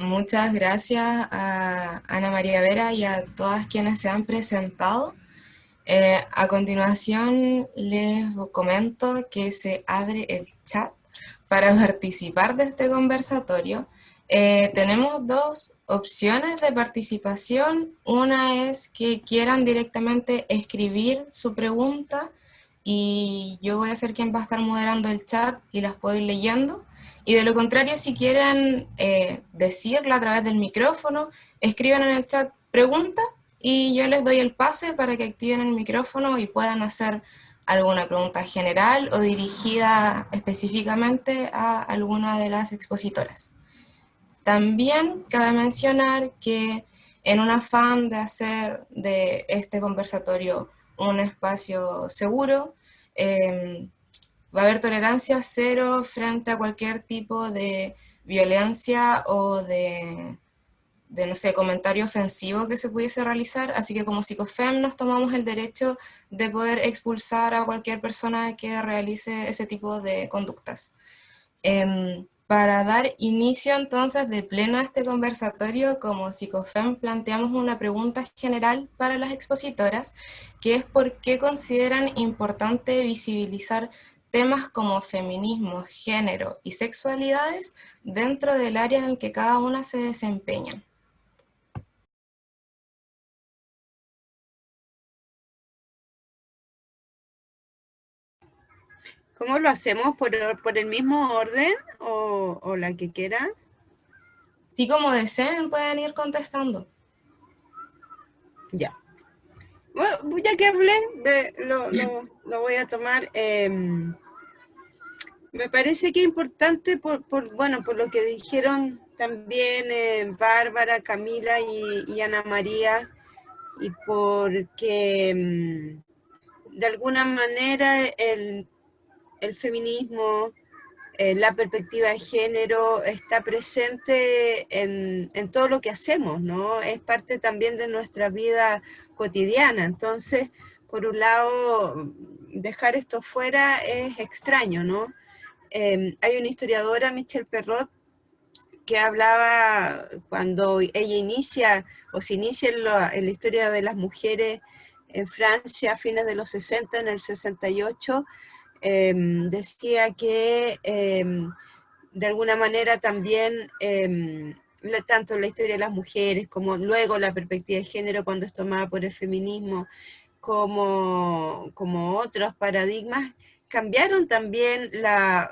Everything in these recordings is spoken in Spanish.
Muchas gracias a Ana María Vera y a todas quienes se han presentado. A continuación les comento que se abre el chat para participar de este conversatorio. Tenemos dos opciones de participación. Una es que quieran directamente escribir su pregunta y yo voy a ser quien va a estar moderando el chat y las puedo ir leyendo. Y de lo contrario, si quieren decirla a través del micrófono, escriban en el chat pregunta y yo les doy el pase para que activen el micrófono y puedan hacer alguna pregunta general o dirigida específicamente a alguna de las expositoras. También cabe mencionar que en un afán de hacer de este conversatorio un espacio seguro, va a haber tolerancia cero frente a cualquier tipo de violencia o de, no sé, comentario ofensivo que se pudiese realizar, así que como Psicofem nos tomamos el derecho de poder expulsar a cualquier persona que realice ese tipo de conductas. Para dar inicio entonces de pleno a este conversatorio, como Psicofem planteamos una pregunta general para las expositoras, que es por qué consideran importante visibilizar temas como feminismo, género y sexualidades dentro del área en el que cada una se desempeña. ¿Cómo lo hacemos? ¿Por el mismo orden o la que quiera? Si como deseen pueden ir contestando. Ya. Bueno, ya que hablé, lo voy a tomar. Me parece que es importante bueno, por lo que dijeron también Bárbara, Camila y Ana María, y porque de alguna manera el feminismo, la perspectiva de género está presente en todo lo que hacemos, ¿no? Es parte también de nuestra vida cotidiana. Entonces, por un lado, dejar esto fuera es extraño, ¿no? Hay una historiadora, Michelle Perrot, que hablaba cuando ella inicia o se inicia en la historia de las mujeres en Francia a fines de los 60, en el 68, decía que de alguna manera también tanto la historia de las mujeres como luego la perspectiva de género cuando es tomada por el feminismo como otros paradigmas, cambiaron también la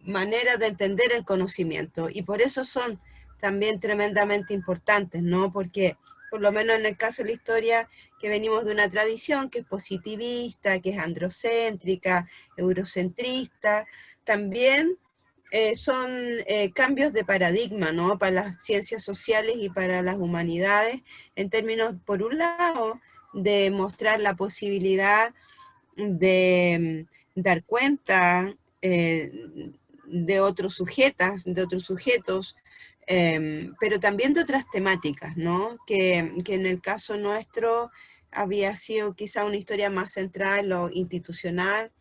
manera de entender el conocimiento y por eso son también tremendamente importantes, ¿no? Porque por lo menos en el caso de la historia, que venimos de una tradición que es positivista, que es androcéntrica, eurocentrista, también son cambios de paradigma, ¿no? Para las ciencias sociales y para las humanidades, en términos, por un lado, de mostrar la posibilidad de dar cuenta de otros sujetas, de otros sujetos, pero también de otras temáticas, ¿no? Que en el caso nuestro había sido quizá una historia más central en lo institucional,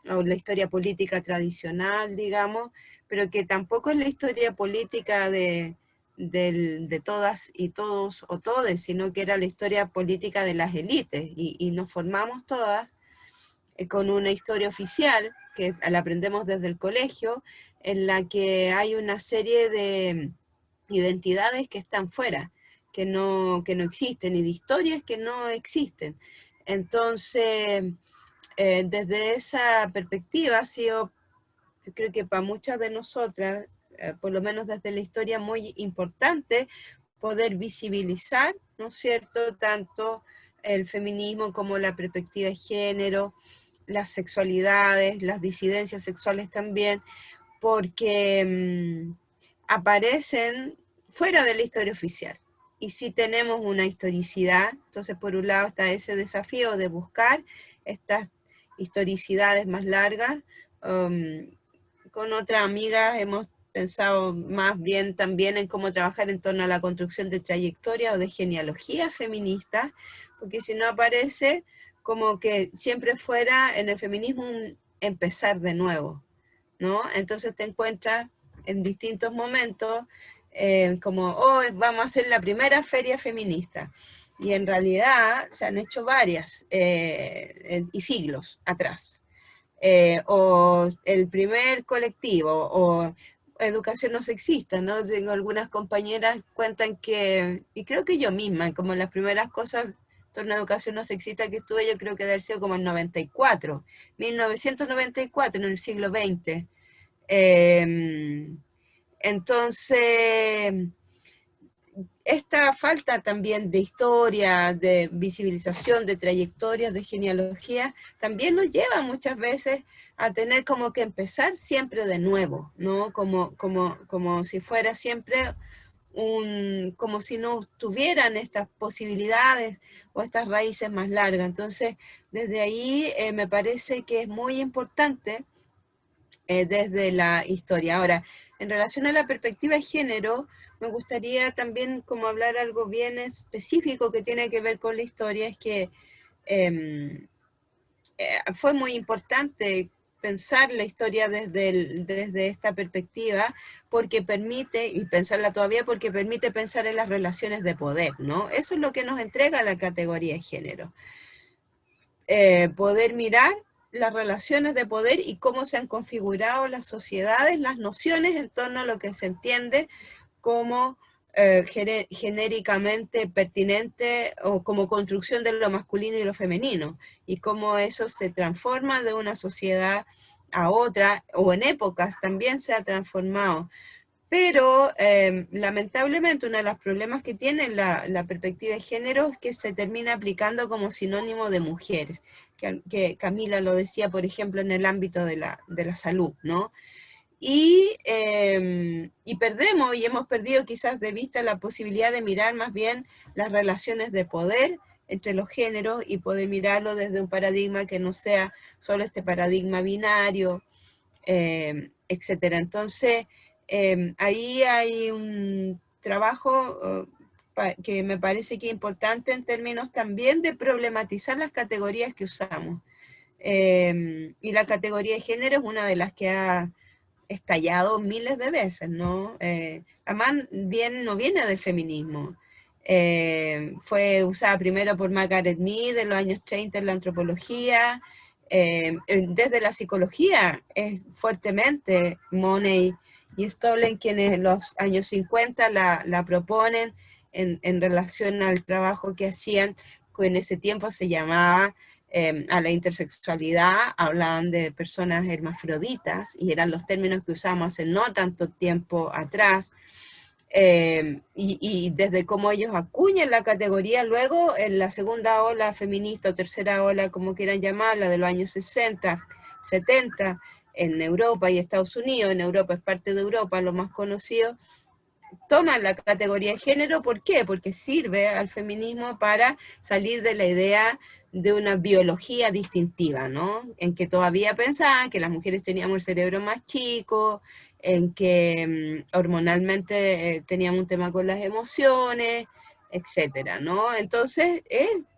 o la historia política tradicional, digamos, pero que tampoco es la historia política de todas y todos o todes, sino que era la historia política de las élites, y nos formamos todas con una historia oficial, que la aprendemos desde el colegio, en la que hay una serie de identidades que están fuera, que no existen, y de historias que no existen. Entonces, desde esa perspectiva ha sido, yo creo que para muchas de nosotras, por lo menos desde la historia, muy importante poder visibilizar, ¿no es cierto?, tanto el feminismo como la perspectiva de género, las sexualidades, las disidencias sexuales también, porque aparecen fuera de la historia oficial. Y si tenemos una historicidad, entonces por un lado está ese desafío de buscar estas historicidades más largas. Con otras amigas hemos pensado más bien también en cómo trabajar en torno a la construcción de trayectoria o de genealogía feminista, porque si no aparece como que siempre fuera en el feminismo un empezar de nuevo, ¿no? Entonces te encuentras en distintos momentos como, oh, vamos a hacer la primera feria feminista. Y en realidad se han hecho varias, y siglos atrás. O el primer colectivo, o educación no sexista, ¿no? Tengo algunas compañeras cuentan que, y creo que yo misma, como las primeras cosas en torno a educación no sexista que estuve, yo creo que debe haber sido como en 94, 1994, en el siglo XX. Entonces, esta falta también de historia, de visibilización, de trayectorias, de genealogía, también nos lleva muchas veces a tener como que empezar siempre de nuevo, ¿no? Como si fuera siempre como si no tuvieran estas posibilidades o estas raíces más largas. Entonces, desde ahí me parece que es muy importante desde la historia. Ahora, en relación a la perspectiva de género, me gustaría también como hablar algo bien específico que tiene que ver con la historia, es que fue muy importante pensar la historia desde esta perspectiva, porque permite, y pensarla todavía porque permite pensar en las relaciones de poder, ¿no? Eso es lo que nos entrega la categoría de género. Poder mirar las relaciones de poder y cómo se han configurado las sociedades, las nociones en torno a lo que se entiende como genéricamente pertinente o como construcción de lo masculino y lo femenino, y cómo eso se transforma de una sociedad a otra, o en épocas también se ha transformado. Pero lamentablemente uno de los problemas que tiene la perspectiva de género es que se termina aplicando como sinónimo de mujeres, que Camila lo decía, por ejemplo, en el ámbito de la salud, ¿no? Y perdemos, y hemos perdido quizás de vista la posibilidad de mirar más bien las relaciones de poder entre los géneros y poder mirarlo desde un paradigma que no sea solo este paradigma binario, etcétera. Entonces, ahí hay un trabajo que me parece que es importante en términos también de problematizar las categorías que usamos. Y la categoría de género es una de las que ha estallado miles de veces, ¿no? Además, no viene del feminismo. Fue usada primero por Margaret Mead en los años 30 en la antropología, desde la psicología, fuertemente Money y Stollen quienes en los años 50 la proponen en relación al trabajo que hacían, que en ese tiempo se llamaba a la intersexualidad, hablaban de personas hermafroditas, y eran los términos que usamos hace no tanto tiempo atrás, y desde cómo ellos acuñan la categoría luego en la segunda ola feminista o tercera ola, como quieran llamarla, de los años 60, 70, en Europa y Estados Unidos. En Europa es parte de Europa, lo más conocido, toman la categoría de género. ¿Por qué? Porque sirve al feminismo para salir de la idea de una biología distintiva, ¿no? En que todavía pensaban que las mujeres teníamos el cerebro más chico, en que hormonalmente teníamos un tema con las emociones, etcétera, ¿no? Entonces,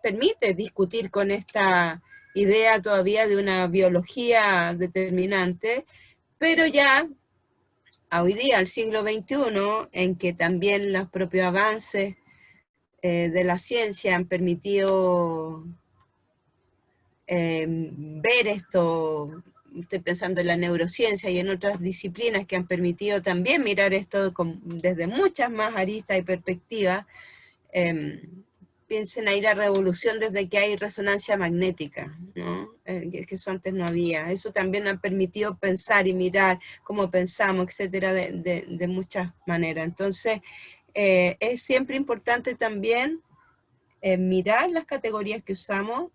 permite discutir con esta idea todavía de una biología determinante, pero ya a hoy día, al siglo XXI, en que también los propios avances de la ciencia han permitido ver esto, estoy pensando en la neurociencia y en otras disciplinas que han permitido también mirar esto desde muchas más aristas y perspectivas. Piensen ahí la revolución desde que hay resonancia magnética, ¿no? Que eso antes no había. Eso también ha permitido pensar y mirar cómo pensamos, etcétera, de muchas maneras. Entonces, es siempre importante también mirar las categorías que usamos,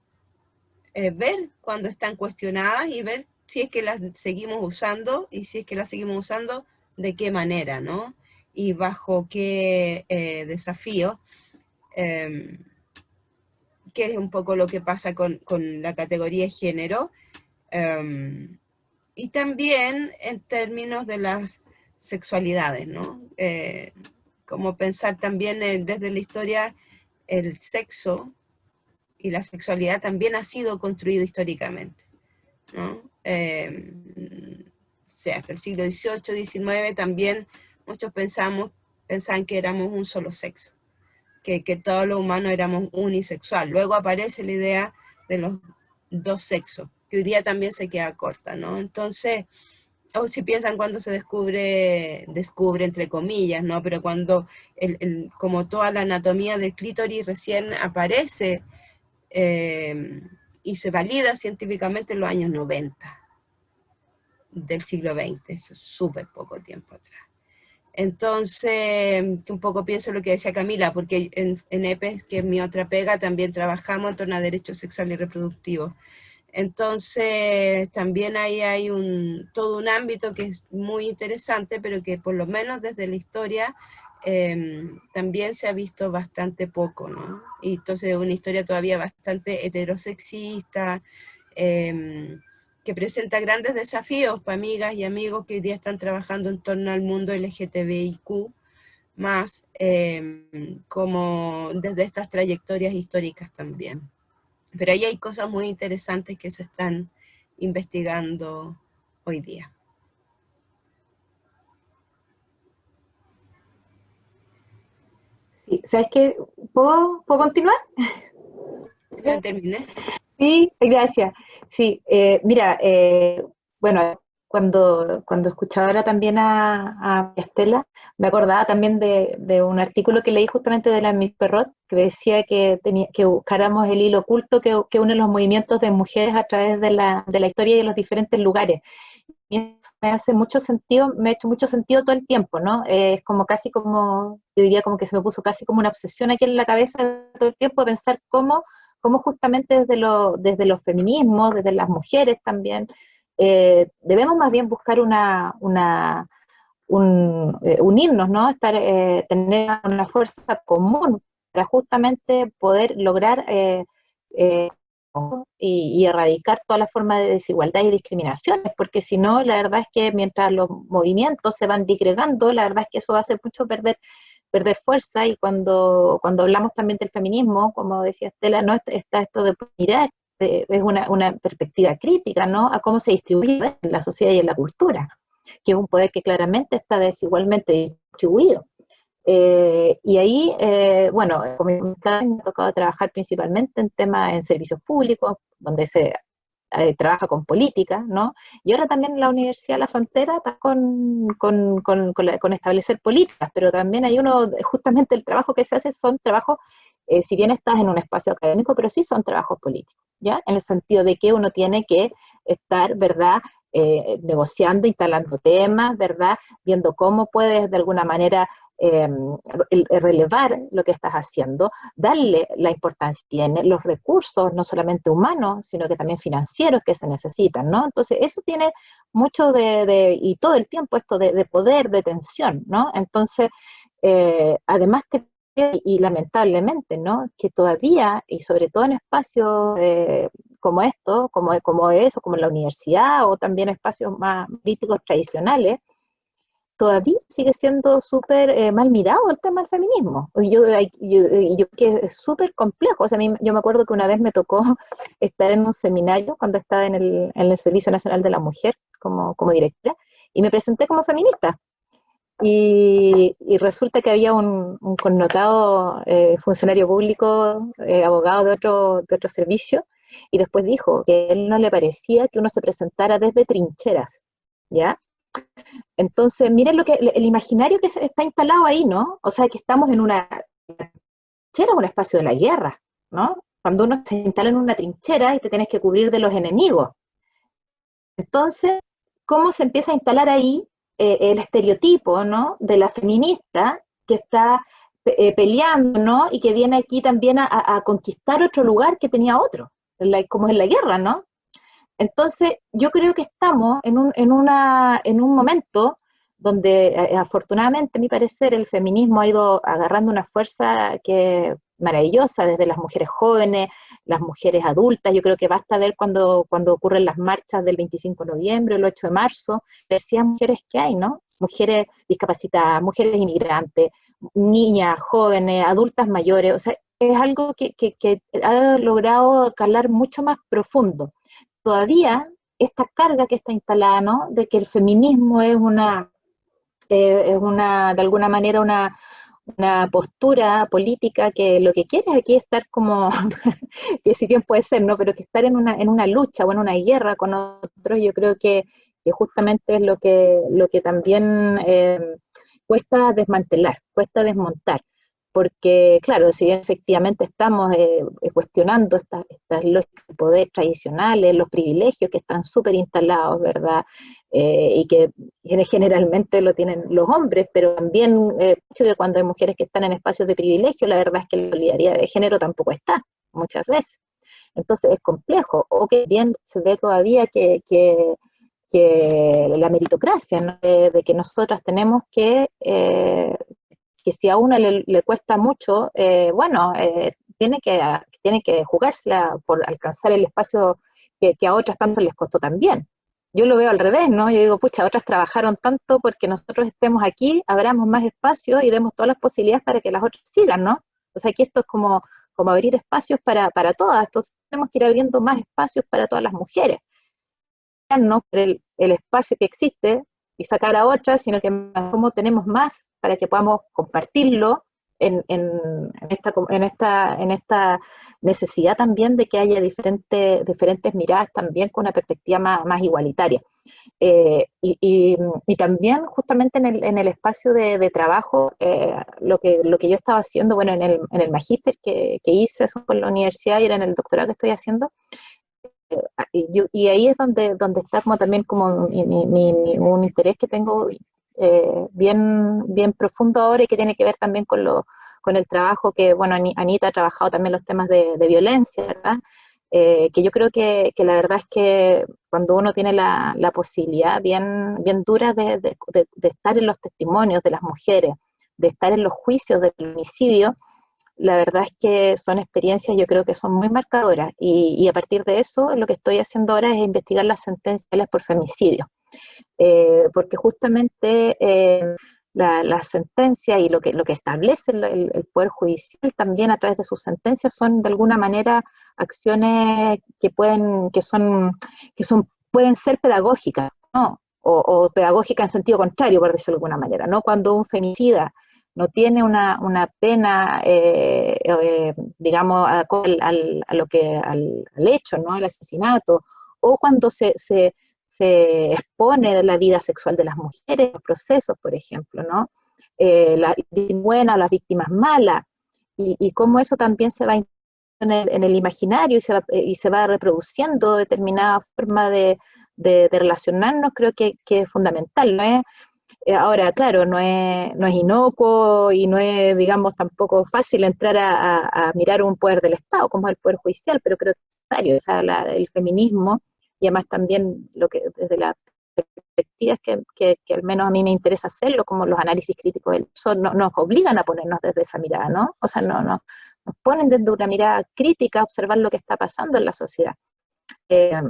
ver cuando están cuestionadas y ver si es que las seguimos usando, y si es que las seguimos usando, de qué manera, ¿no? Y bajo qué desafíos. Que es un poco lo que pasa con la categoría de género, y también en términos de las sexualidades, ¿no? Como pensar también desde la historia, el sexo y la sexualidad también ha sido construido históricamente, ¿no? Hasta el siglo XVIII, XIX también muchos pensamos pensaban que éramos un solo sexo, que todos los humanos éramos unisexual. Luego aparece la idea de los dos sexos, que hoy día también se queda corta, ¿no? Entonces, o si piensan cuando se descubre entre comillas, ¿no? Pero cuando como toda la anatomía del clítoris recién aparece y se valida científicamente en los años 90 del siglo XX, es súper poco tiempo atrás. Entonces, un poco pienso lo que decía Camila, porque en EPES, que es mi otra pega, también trabajamos en torno a derechos sexuales y reproductivos. Entonces, también ahí hay todo un ámbito que es muy interesante, pero que por lo menos desde la historia también se ha visto bastante poco, ¿no? Y entonces es una historia todavía bastante heterosexista, que presenta grandes desafíos para amigas y amigos que hoy día están trabajando en torno al mundo LGTBIQ, más como desde estas trayectorias históricas también. Pero ahí hay cosas muy interesantes que se están investigando hoy día. Sí, ¿sabes qué? ¿Puedo continuar? ¿Ya terminé? Sí, gracias. Sí, mira, bueno, cuando escuchaba ahora también a Estela, me acordaba también de un artículo que leí justamente de la Miss Perrot, que decía que buscáramos el hilo oculto que une los movimientos de mujeres a través de la historia y de los diferentes lugares. Y eso me hace mucho sentido, me ha hecho mucho sentido todo el tiempo, ¿no? Es como casi como, yo diría como que se me puso casi como una obsesión aquí en la cabeza todo el tiempo, pensar cómo justamente desde los feminismos, desde las mujeres también, debemos más bien buscar unirnos, ¿no? Tener una fuerza común para justamente poder lograr eh, y erradicar toda la forma de desigualdad y discriminaciones, porque si no, la verdad es que mientras los movimientos se van disgregando, la verdad es que eso hace mucho perder fuerza, y cuando hablamos también del feminismo, como decía Estela, no está esto de mirar, es una perspectiva crítica, ¿no? A cómo se distribuye en la sociedad y en la cultura, que es un poder que claramente está desigualmente distribuido. Y ahí, bueno, como me ha tocado trabajar principalmente en servicios públicos, donde se trabaja con política, ¿no? Y ahora también en la Universidad de la Frontera está con establecer políticas, pero también hay justamente el trabajo que se hace son trabajos, si bien estás en un espacio académico, pero sí son trabajos políticos, ¿ya? En el sentido de que uno tiene que estar, ¿verdad?, negociando, instalando temas, ¿verdad?, viendo cómo puedes de alguna manera relevar lo que estás haciendo, darle la importancia que tiene, los recursos, no solamente humanos, sino que también financieros que se necesitan, ¿no? Entonces, eso tiene mucho y todo el tiempo esto de poder, de tensión, ¿no? Entonces, además que y lamentablemente, ¿no?, que todavía, y sobre todo en espacios como esto, como eso, como en la universidad, o también espacios más críticos tradicionales, todavía sigue siendo súper mal mirado el tema del feminismo. Yo que es súper complejo. O sea, yo me acuerdo que una vez me tocó estar en un seminario cuando estaba en el Servicio Nacional de la Mujer como directora, y me presenté como feminista. Y resulta que había un connotado funcionario público, abogado de otro servicio, y después dijo que a él no le parecía que uno se presentara desde trincheras, ¿ya? Entonces, miren el imaginario que está instalado ahí, ¿no? O sea, que estamos en una trinchera, un espacio de la guerra, ¿no? Cuando uno se instala en una trinchera y te tienes que cubrir de los enemigos. Entonces, ¿cómo se empieza a instalar ahí el estereotipo, ¿no?, de la feminista que está peleando, ¿no?, y que viene aquí también a conquistar otro lugar que tenía otro, como en la guerra, ¿no? Entonces, yo creo que estamos en un momento donde afortunadamente, a mi parecer, el feminismo ha ido agarrando una fuerza que es maravillosa, desde las mujeres jóvenes, las mujeres adultas. Yo creo que basta ver cuando ocurren las marchas del 25 de noviembre, el 8 de marzo, ver si hay mujeres que hay, ¿no? Mujeres discapacitadas, mujeres inmigrantes, niñas, jóvenes, adultas mayores. O sea, es algo que ha logrado calar mucho más profundo. Todavía esta carga que está instalada, ¿no?, de que el feminismo es es de alguna manera una postura política que lo que quiere es aquí estar como, que si bien puede ser, ¿no? Pero que estar en una lucha o en una guerra con otros, yo creo que justamente es lo que también cuesta desmantelar, cuesta desmontar. Porque, claro, si bien efectivamente estamos cuestionando estas lógicas de poder tradicionales, los privilegios que están súper instalados, ¿verdad? Y que generalmente lo tienen los hombres, pero también que cuando hay mujeres que están en espacios de privilegio, la verdad es que la solidaridad de género tampoco está, muchas veces. Entonces es complejo, o que bien se ve todavía que la meritocracia, ¿no? De que nosotras tenemos que si a una le cuesta mucho, bueno, tiene que jugársela por alcanzar el espacio que a otras tanto les costó también. Yo lo veo al revés, ¿no? Yo digo, pucha, otras trabajaron tanto porque nosotros estemos aquí, abramos más espacio y demos todas las posibilidades para que las otras sigan, ¿no? O sea, aquí esto es como abrir espacios para todas, entonces tenemos que ir abriendo más espacios para todas las mujeres, no por el espacio que existe y sacar a otras, sino que cómo tenemos más para que podamos compartirlo en esta necesidad también de que haya diferentes miradas también con una perspectiva más igualitaria. Y también justamente en el espacio de trabajo, lo que yo estaba haciendo, bueno, en el magíster que hice eso con la universidad y era en el doctorado que estoy haciendo, y ahí es donde está como también como un interés que tengo bien profundo ahora y que tiene que ver también con el trabajo que, bueno, Anita ha trabajado también los temas de violencia, ¿verdad? Que yo creo que la verdad es que cuando uno tiene la posibilidad bien dura de estar en los testimonios de las mujeres, de estar en los juicios del homicidio, la verdad es que son experiencias, yo creo que son muy marcadoras, y a partir de eso lo que estoy haciendo ahora es investigar las sentencias por femicidio, porque justamente la sentencia y lo que establece el Poder Judicial también a través de sus sentencias son de alguna manera acciones pueden ser pedagógicas, ¿no? O pedagógicas en sentido contrario, por decirlo de alguna manera, ¿no? Cuando un femicida no tiene una pena, digamos, al hecho, ¿no? Al asesinato, o cuando se expone la vida sexual de las mujeres, los procesos, por ejemplo, ¿no? Las víctimas buenas, las víctimas malas, y cómo eso también se va en el imaginario y se va reproduciendo determinada forma de relacionarnos, creo que es fundamental, ¿no es? Ahora, claro, no es inocuo y no es, digamos, tampoco fácil entrar a mirar un poder del Estado, como es el Poder Judicial, pero creo que es necesario, o sea, el feminismo, y además también lo que desde la perspectiva que al menos a mí me interesa hacerlo, como los análisis críticos del uso, nos obligan a ponernos desde esa mirada, ¿no? O sea, nos ponen desde una mirada crítica a observar lo que está pasando en la sociedad. Eh,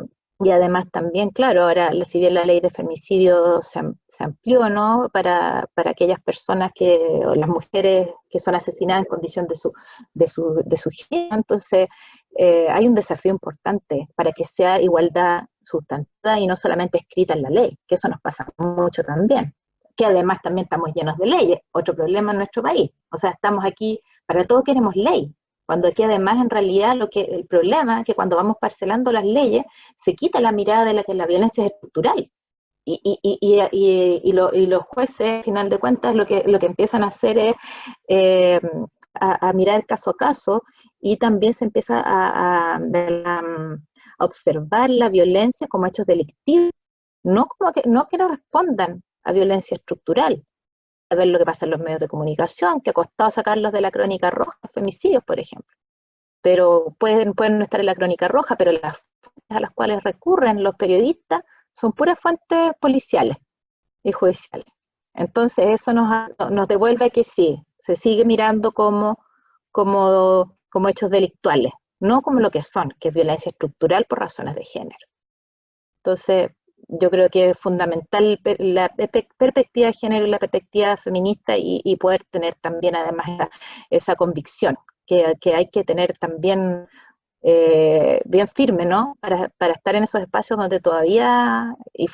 y además también, claro, ahora si bien la ley de femicidio se amplió, ¿no? Para aquellas personas o las mujeres que son asesinadas en condición de su género, entonces hay un desafío importante para que sea igualdad sustantiva y no solamente escrita en la ley, que eso nos pasa mucho también, que además también estamos llenos de leyes, otro problema en nuestro país, o sea, estamos aquí, para todo queremos ley, cuando aquí además en realidad el problema es que cuando vamos parcelando las leyes se quita la mirada de que la violencia es estructural y los jueces al final de cuentas lo que empiezan a hacer es a mirar caso a caso y también se empieza a observar la violencia como hechos delictivos, no que no respondan a violencia estructural, a ver lo que pasa en los medios de comunicación, que ha costado sacarlos de la crónica roja, femicidios, por ejemplo. Pero pueden no estar en la crónica roja, pero las fuentes a las cuales recurren los periodistas son puras fuentes policiales y judiciales. Entonces eso nos devuelve a que sí, se sigue mirando como hechos delictuales, no como lo que son, que es violencia estructural por razones de género. Entonces, yo creo que es fundamental la perspectiva de género y la perspectiva feminista y poder tener también además esa convicción que hay que tener también bien firme, ¿no? Para estar en esos espacios donde todavía, y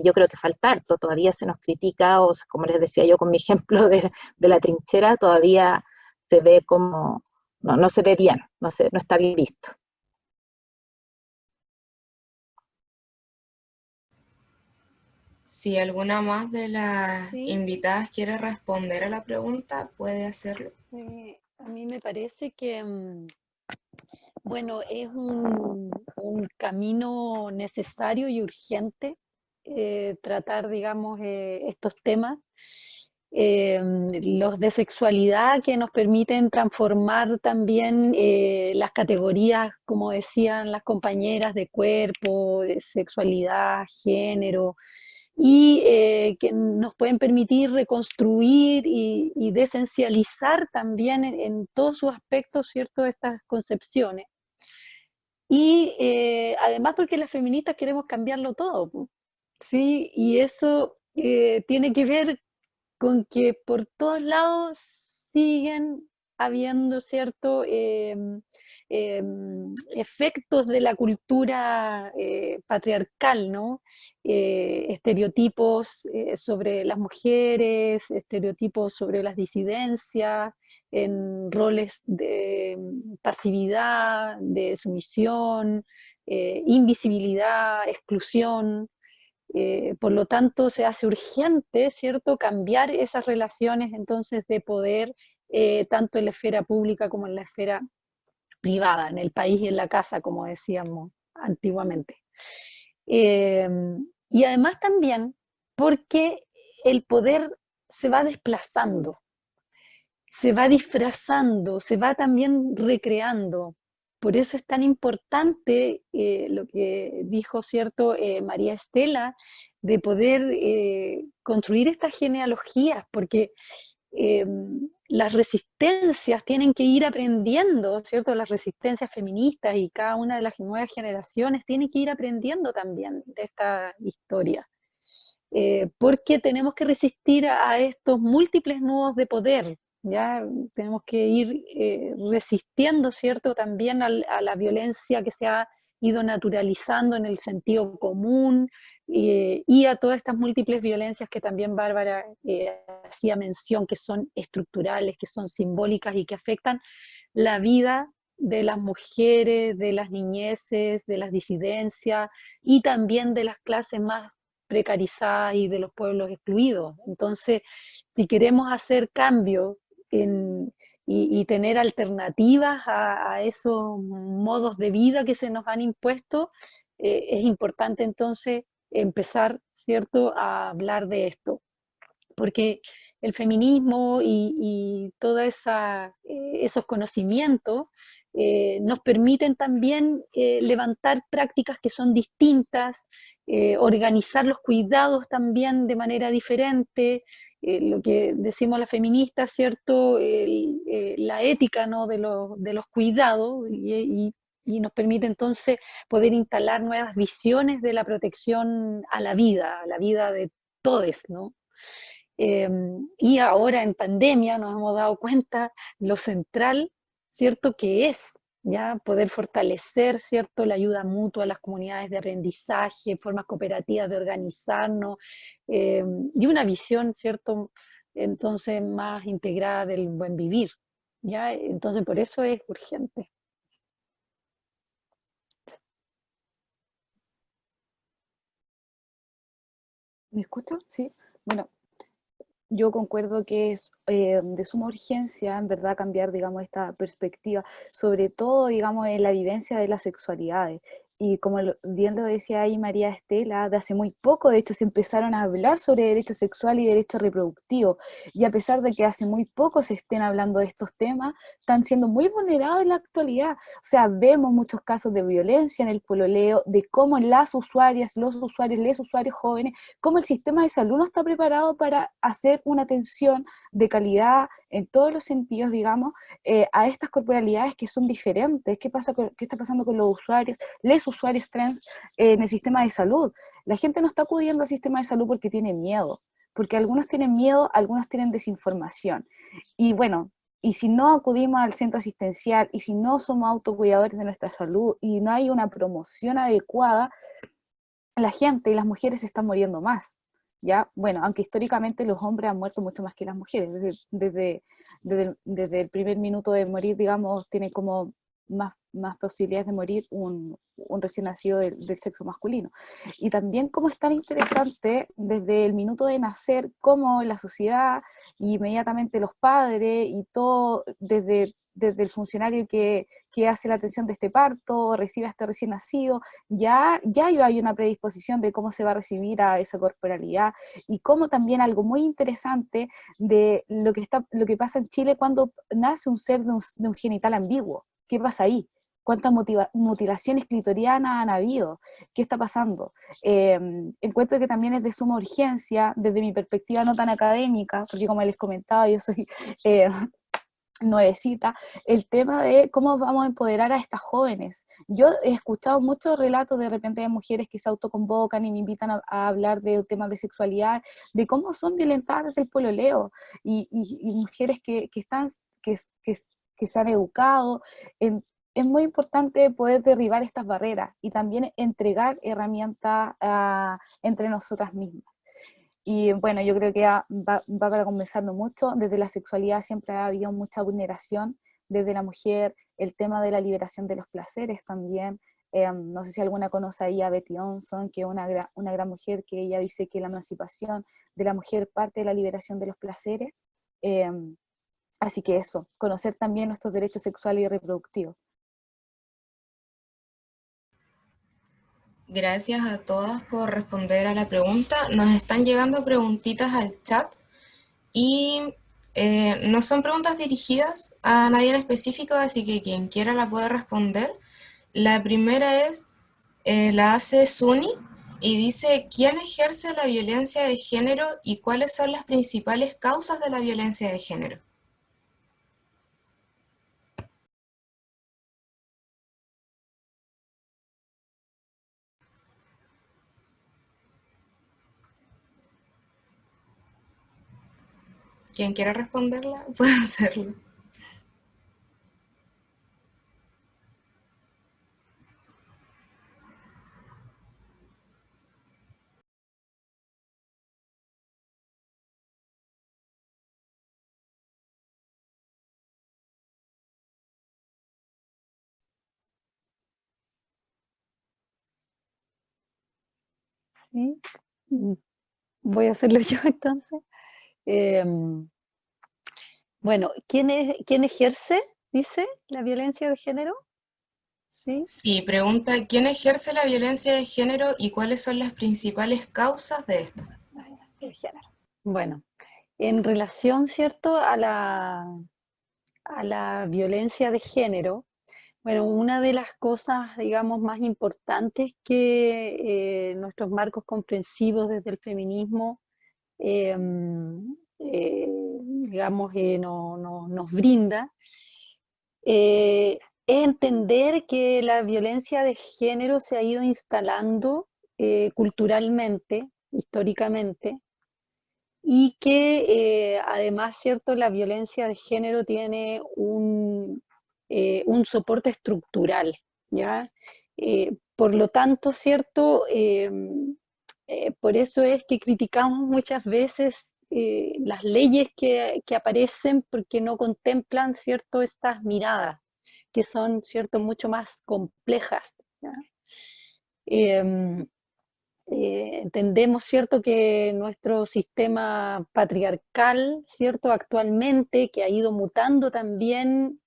yo creo que falta harto, todavía se nos critica, o como les decía yo con mi ejemplo de la trinchera, todavía se ve como, no se ve bien, no está bien visto. Si alguna más de las Sí, invitadas quiere responder a la pregunta, puede hacerlo. a mí me parece que, bueno, es un camino necesario y urgente tratar, digamos, estos temas, los de sexualidad que nos permiten transformar también las categorías, como decían las compañeras, de cuerpo, de sexualidad, género, y que nos pueden permitir reconstruir y desesencializar también en todos sus aspectos, ¿cierto?, estas concepciones. Y además porque las feministas queremos cambiarlo todo, po, ¿sí? Y eso tiene que ver con que por todos lados siguen habiendo, ¿cierto?, efectos de la cultura patriarcal, ¿no? Estereotipos sobre las mujeres, estereotipos sobre las disidencias, en roles de pasividad, de sumisión, invisibilidad, exclusión. Por lo tanto, se hace urgente, ¿cierto?, cambiar esas relaciones entonces de poder, tanto en la esfera pública como en la esfera privada, en el país y en la casa, como decíamos antiguamente. Eh, y además también porque el poder se va desplazando, se va disfrazando, se va también recreando. Por eso es tan importante lo que dijo, ¿cierto?, María Estela, de poder construir estas genealogías, porque eh, las resistencias tienen que ir aprendiendo, ¿cierto? Las resistencias feministas y cada una de las nuevas generaciones tienen que ir aprendiendo también de esta historia. Porque tenemos que resistir a estos múltiples nudos de poder, ¿ya? Tenemos que ir resistiendo, ¿cierto?, también a la violencia que se ha ido naturalizando en el sentido común y a todas estas múltiples violencias que también Bárbara hacía mención, que son estructurales, que son simbólicas y que afectan la vida de las mujeres, de las niñeces, de las disidencias y también de las clases más precarizadas y de los pueblos excluidos. Entonces, si queremos hacer cambios y tener alternativas a esos modos de vida que se nos han impuesto, es importante entonces empezar, ¿cierto?, a hablar de esto. Porque el feminismo y todos esos conocimientos nos permiten también levantar prácticas que son distintas, organizar los cuidados también de manera diferente, lo que decimos las feministas, ¿cierto? La ética, ¿no?, de los cuidados y nos permite entonces poder instalar nuevas visiones de la protección a la vida de todos, ¿no? Eh, y ahora en pandemia nos hemos dado cuenta lo central, ¿cierto?, que es ya poder fortalecer, ¿cierto?, la ayuda mutua a las comunidades de aprendizaje, formas cooperativas de organizarnos y una visión, ¿cierto?, entonces más integrada del buen vivir, ¿ya? Entonces por eso es urgente. ¿Me escucho? Sí. Bueno, yo concuerdo que es de suma urgencia, en verdad, cambiar, digamos, esta perspectiva, sobre todo, digamos, en la vivencia de las sexualidades. Y como bien lo decía ahí María Estela, de hace muy poco, de hecho, se empezaron a hablar sobre derecho sexual y derecho reproductivo. Y a pesar de que hace muy poco se estén hablando de estos temas, están siendo muy vulnerados en la actualidad. O sea, vemos muchos casos de violencia en el pololeo, de cómo las usuarias, los usuarios, les usuarios jóvenes, cómo el sistema de salud no está preparado para hacer una atención de calidad en todos los sentidos, digamos, a estas corporalidades que son diferentes. ¿Qué está pasando con los usuarios, les usuarios trans en el sistema de salud? La gente no está acudiendo al sistema de salud porque tiene miedo, porque algunos tienen miedo, algunos tienen desinformación. Y bueno, y si no acudimos al centro asistencial, y si no somos autocuidadores de nuestra salud, y no hay una promoción adecuada, la gente y las mujeres se están muriendo más, ¿ya? Bueno, aunque históricamente los hombres han muerto mucho más que las mujeres, desde el primer minuto de morir, digamos, tiene como más posibilidades de morir un recién nacido del sexo masculino. Y también como es tan interesante desde el minuto de nacer, cómo la sociedad y inmediatamente los padres y todo, desde el funcionario que hace la atención de este parto, recibe a este recién nacido, ya hay una predisposición de cómo se va a recibir a esa corporalidad, y cómo también algo muy interesante de lo que pasa en Chile cuando nace un ser de un genital ambiguo. ¿Qué pasa ahí? ¿Cuántas mutilaciones clitorianas han habido? ¿Qué está pasando? Encuentro que también es de suma urgencia, desde mi perspectiva no tan académica, porque como les comentaba, yo soy nuevecita, el tema de cómo vamos a empoderar a estas jóvenes. Yo he escuchado muchos relatos de repente de mujeres que se autoconvocan y me invitan a hablar de temas de sexualidad, de cómo son violentadas desde el pololeo, y mujeres que se han educado. Es muy importante poder derribar estas barreras y también entregar herramientas entre nosotras mismas. Y bueno, yo creo que va para conversarnos mucho. Desde la sexualidad siempre ha habido mucha vulneración, desde la mujer, el tema de la liberación de los placeres también. No sé si alguna conoce ahí a Betty Onson, que es una gran mujer, que ella dice que la emancipación de la mujer parte de la liberación de los placeres. Eh, Así que eso, conocer también nuestros derechos sexuales y reproductivos. Gracias a todas por responder a la pregunta. Nos están llegando preguntitas al chat y no son preguntas dirigidas a nadie en específico, así que quien quiera la puede responder. La primera la hace Suni y dice: ¿quién ejerce la violencia de género y cuáles son las principales causas de la violencia de género? Quien quiera responderla puede hacerlo. ¿Sí? Voy a hacerlo yo entonces. Em, bueno, ¿quién ejerce, dice, la violencia de género? ¿Sí? Sí, pregunta: ¿quién ejerce la violencia de género y cuáles son las principales causas de esta? La violencia de género. Bueno, en relación, ¿cierto?, a la violencia de género, bueno, una de las cosas, digamos, más importantes que nuestros marcos comprensivos desde el feminismo, eh, digamos, nos brinda, es entender que la violencia de género se ha ido instalando culturalmente, históricamente, y que además, ¿cierto?, la violencia de género tiene un soporte estructural, ¿ya? Por lo tanto, ¿cierto? Por eso es que criticamos muchas veces las leyes que aparecen, porque no contemplan, ¿cierto?, estas miradas, que son, ¿cierto?, mucho más complejas, ¿ya? Entendemos, ¿cierto?, que nuestro sistema patriarcal, ¿cierto?, actualmente, que ha ido mutando también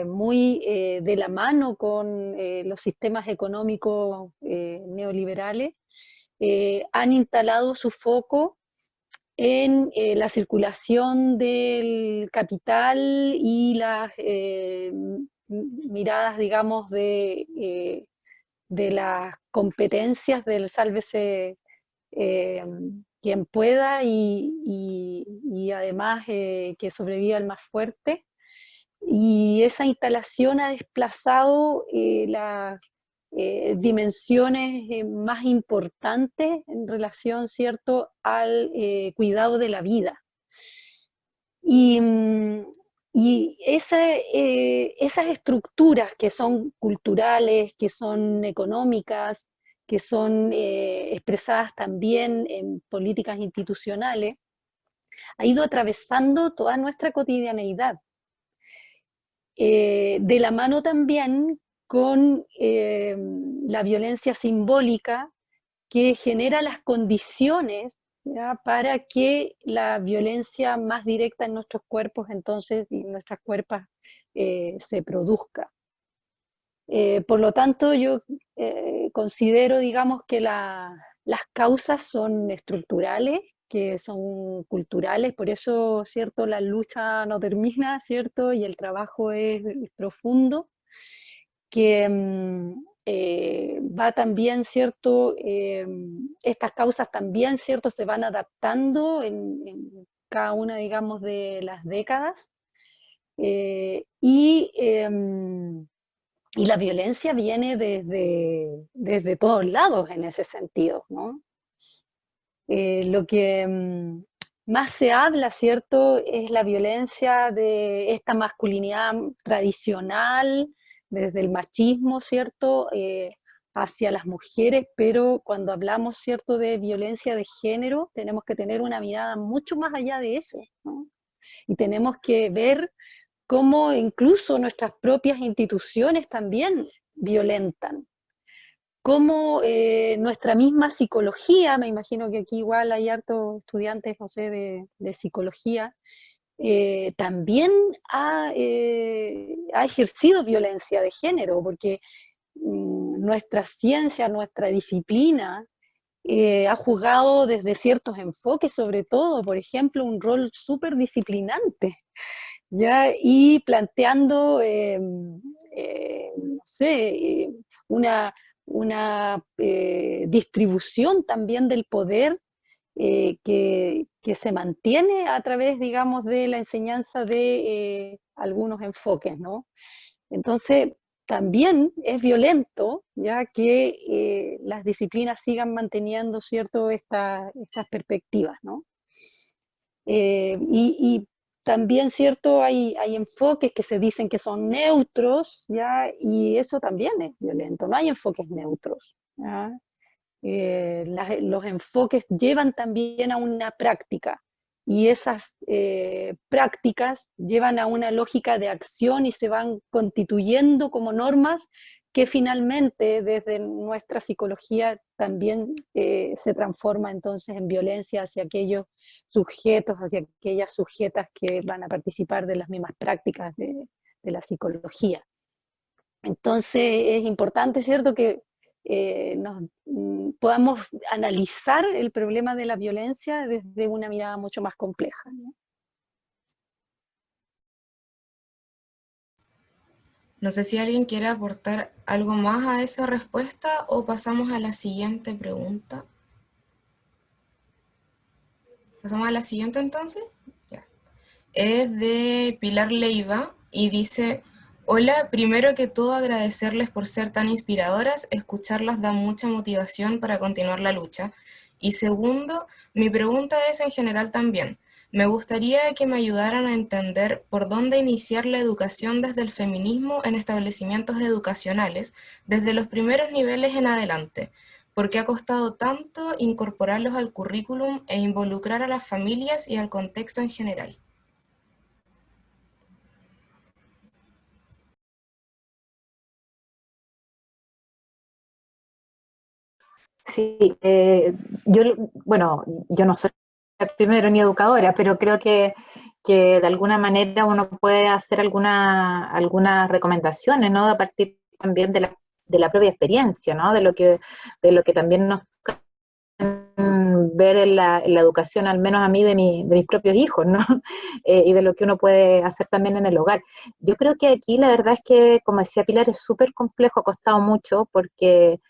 muy de la mano con los sistemas económicos neoliberales, han instalado su foco en la circulación del capital y las miradas, digamos, de las competencias del sálvese eh, quien pueda, y además que sobreviva el más fuerte. Y esa instalación ha desplazado las dimensiones más importantes en relación, ¿cierto?, al cuidado de la vida. Y Y esas estructuras que son culturales, que son económicas, que son expresadas también en políticas institucionales, ha ido atravesando toda nuestra cotidianeidad. De la mano también con la violencia simbólica que genera las condiciones, ¿ya?, para que la violencia más directa en nuestros cuerpos entonces y en nuestras cuerpos se produzca. Por lo tanto, yo considero, digamos, que las causas son estructurales, que son culturales, por eso, ¿cierto?, la lucha no termina, ¿cierto?, y el trabajo es profundo, que va también, ¿cierto?, estas causas también, ¿cierto?, se van adaptando en cada una, digamos, de las décadas, eh, y, eh, y la violencia viene desde todos lados en ese sentido, ¿no? Lo que más se habla, ¿cierto?, es la violencia de esta masculinidad tradicional, desde el machismo, ¿cierto?, hacia las mujeres, pero cuando hablamos, ¿cierto?, de violencia de género, tenemos que tener una mirada mucho más allá de eso, ¿no? Y tenemos que ver cómo incluso nuestras propias instituciones también violentan, cómo nuestra misma psicología, me imagino que aquí igual hay hartos estudiantes, no sé, de psicología, también ha ejercido violencia de género, porque nuestra ciencia, nuestra disciplina, ha jugado desde ciertos enfoques, sobre todo, por ejemplo, un rol súper disciplinante, ¿ya? Y planteando, no sé, una distribución también del poder que se mantiene a través, digamos, de la enseñanza de algunos enfoques, ¿no? Entonces, también es violento, ya que las disciplinas sigan manteniendo, ¿cierto?, estas perspectivas, ¿no? Y también, ¿cierto?, hay enfoques que se dicen que son neutros, ¿ya? Y eso también es violento, no hay enfoques neutros, ¿ya? Los enfoques llevan también a una práctica y esas prácticas llevan a una lógica de acción y se van constituyendo como normas que finalmente desde nuestra psicología también se transforma entonces en violencia hacia aquellos sujetos, hacia aquellas sujetas que van a participar de las mismas prácticas de la psicología. Entonces es importante, ¿cierto?, que podamos analizar el problema de la violencia desde una mirada mucho más compleja, ¿no? No sé si alguien quiere aportar algo más a esa respuesta o pasamos a la siguiente pregunta. ¿Pasamos a la siguiente entonces? Ya. Es de Pilar Leiva y dice: hola, primero que todo agradecerles por ser tan inspiradoras, escucharlas da mucha motivación para continuar la lucha. Y segundo, mi pregunta es en general también. Me gustaría que me ayudaran a entender por dónde iniciar la educación desde el feminismo en establecimientos educacionales, desde los primeros niveles en adelante. ¿Por qué ha costado tanto incorporarlos al currículum e involucrar a las familias y al contexto en general? Sí, bueno, yo no soy primero ni educadora, pero creo que de alguna manera uno puede hacer algunas recomendaciones, ¿no? A partir también de la propia experiencia, ¿no? De lo que también nos ver en la educación, al menos a mí, de mis propios hijos, ¿no? Y de lo que uno puede hacer también en el hogar. Yo creo que aquí la verdad es que, como decía Pilar, es súper complejo, ha costado mucho, porque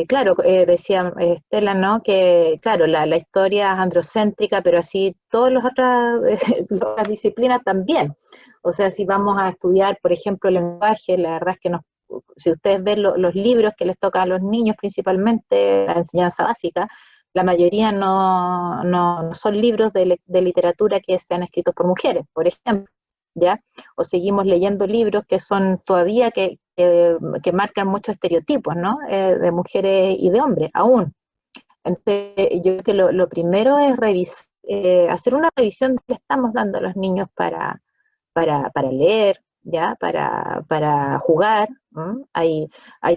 claro, decía Estela, ¿no?, que claro, la historia es androcéntrica, pero así todas las otras disciplinas también. O sea, si vamos a estudiar, por ejemplo, el lenguaje, la verdad es que si ustedes ven los libros que les tocan a los niños, principalmente la enseñanza básica, la mayoría no son libros de literatura que sean escritos por mujeres, por ejemplo. ¿ya? O seguimos leyendo libros que son todavía que marcan muchos estereotipos, ¿no? De mujeres y de hombres, aún. Entonces, yo creo que lo primero es revisar, hacer una revisión de qué estamos dando a los niños para leer, ¿ya? Para jugar. Hay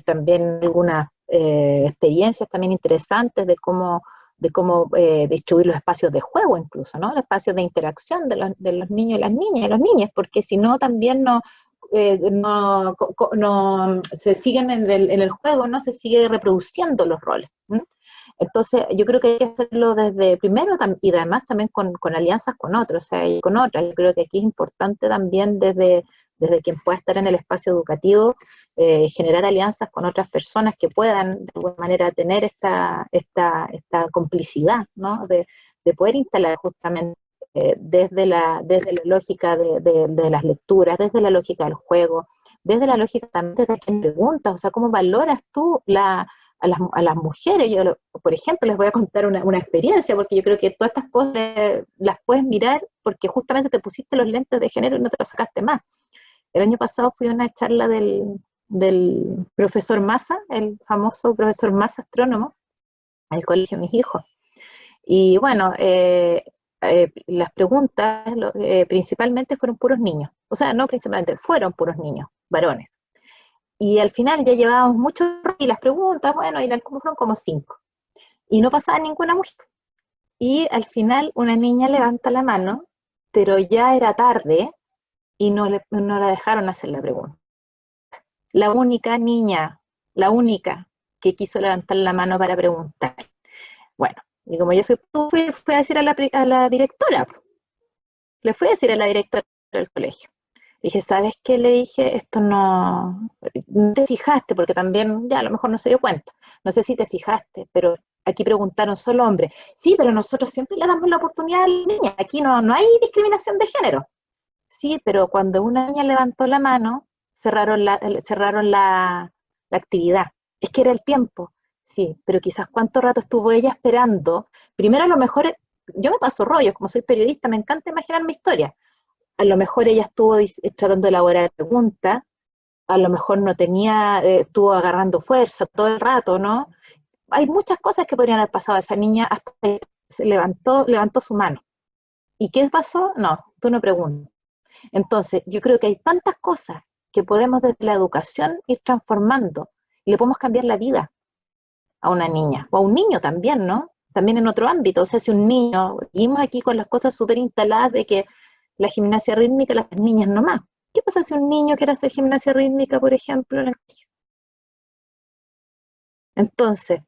también algunas experiencias también interesantes de cómo distribuir los espacios de juego incluso, ¿no? Los espacios de interacción de los niños y las niñas y los niños, porque si no también no se siguen en el juego, no se sigue reproduciendo los roles. Entonces, yo creo que hay que hacerlo desde primero y además también con alianzas con otros, o sea, y con otras. Yo creo que aquí es importante también desde quien pueda estar en el espacio educativo, generar alianzas con otras personas que puedan de alguna manera tener esta complicidad, ¿no? De poder instalar justamente desde la lógica de las lecturas, desde la lógica del juego, desde la lógica también de quien pregunta, o sea, ¿cómo valoras tú a las mujeres? Yo, por ejemplo, les voy a contar una experiencia, porque yo creo que todas estas cosas las puedes mirar porque justamente te pusiste los lentes de género y no te los sacaste más. El año pasado fui a una charla del profesor Massa, el famoso profesor Massa astrónomo, al colegio de mis hijos. Y bueno, las preguntas principalmente fueron puros niños. O sea, no principalmente, fueron puros niños, varones. Y al final ya llevábamos mucho, y las preguntas, bueno, eran fueron como 5. Y no pasaba ninguna mujer. Y al final una niña levanta la mano, pero ya era tarde y no la dejaron hacer la pregunta. La única niña, la única que quiso levantar la mano para preguntar. Bueno, y como yo fui a decir a la directora, le fui a decir a la directora del colegio. Dije, ¿sabes qué? Le dije, esto no te fijaste, porque también ya a lo mejor no se dio cuenta. No sé si te fijaste, pero aquí preguntaron solo hombres. Sí, pero nosotros siempre le damos la oportunidad a la niña. Aquí no hay discriminación de género. Sí, pero cuando una niña levantó la mano, cerraron la actividad. Es que era el tiempo. Sí, pero quizás cuánto rato estuvo ella esperando. Primero a lo mejor, yo me paso rollos, como soy periodista, me encanta imaginar mi historia. A lo mejor ella estuvo tratando de elaborar preguntas, a lo mejor no tenía, estuvo agarrando fuerza todo el rato, ¿no? Hay muchas cosas que podrían haber pasado a esa niña hasta que se levantó su mano. ¿Y qué pasó? No, tú no preguntas. Entonces, yo creo que hay tantas cosas que podemos desde la educación ir transformando y le podemos cambiar la vida a una niña, o a un niño también, ¿no? También en otro ámbito, o sea, si un niño, seguimos aquí con las cosas súper instaladas de que la gimnasia rítmica las niñas nomás. ¿Qué pasa si un niño quiere hacer gimnasia rítmica, por ejemplo, en el colegio? Entonces,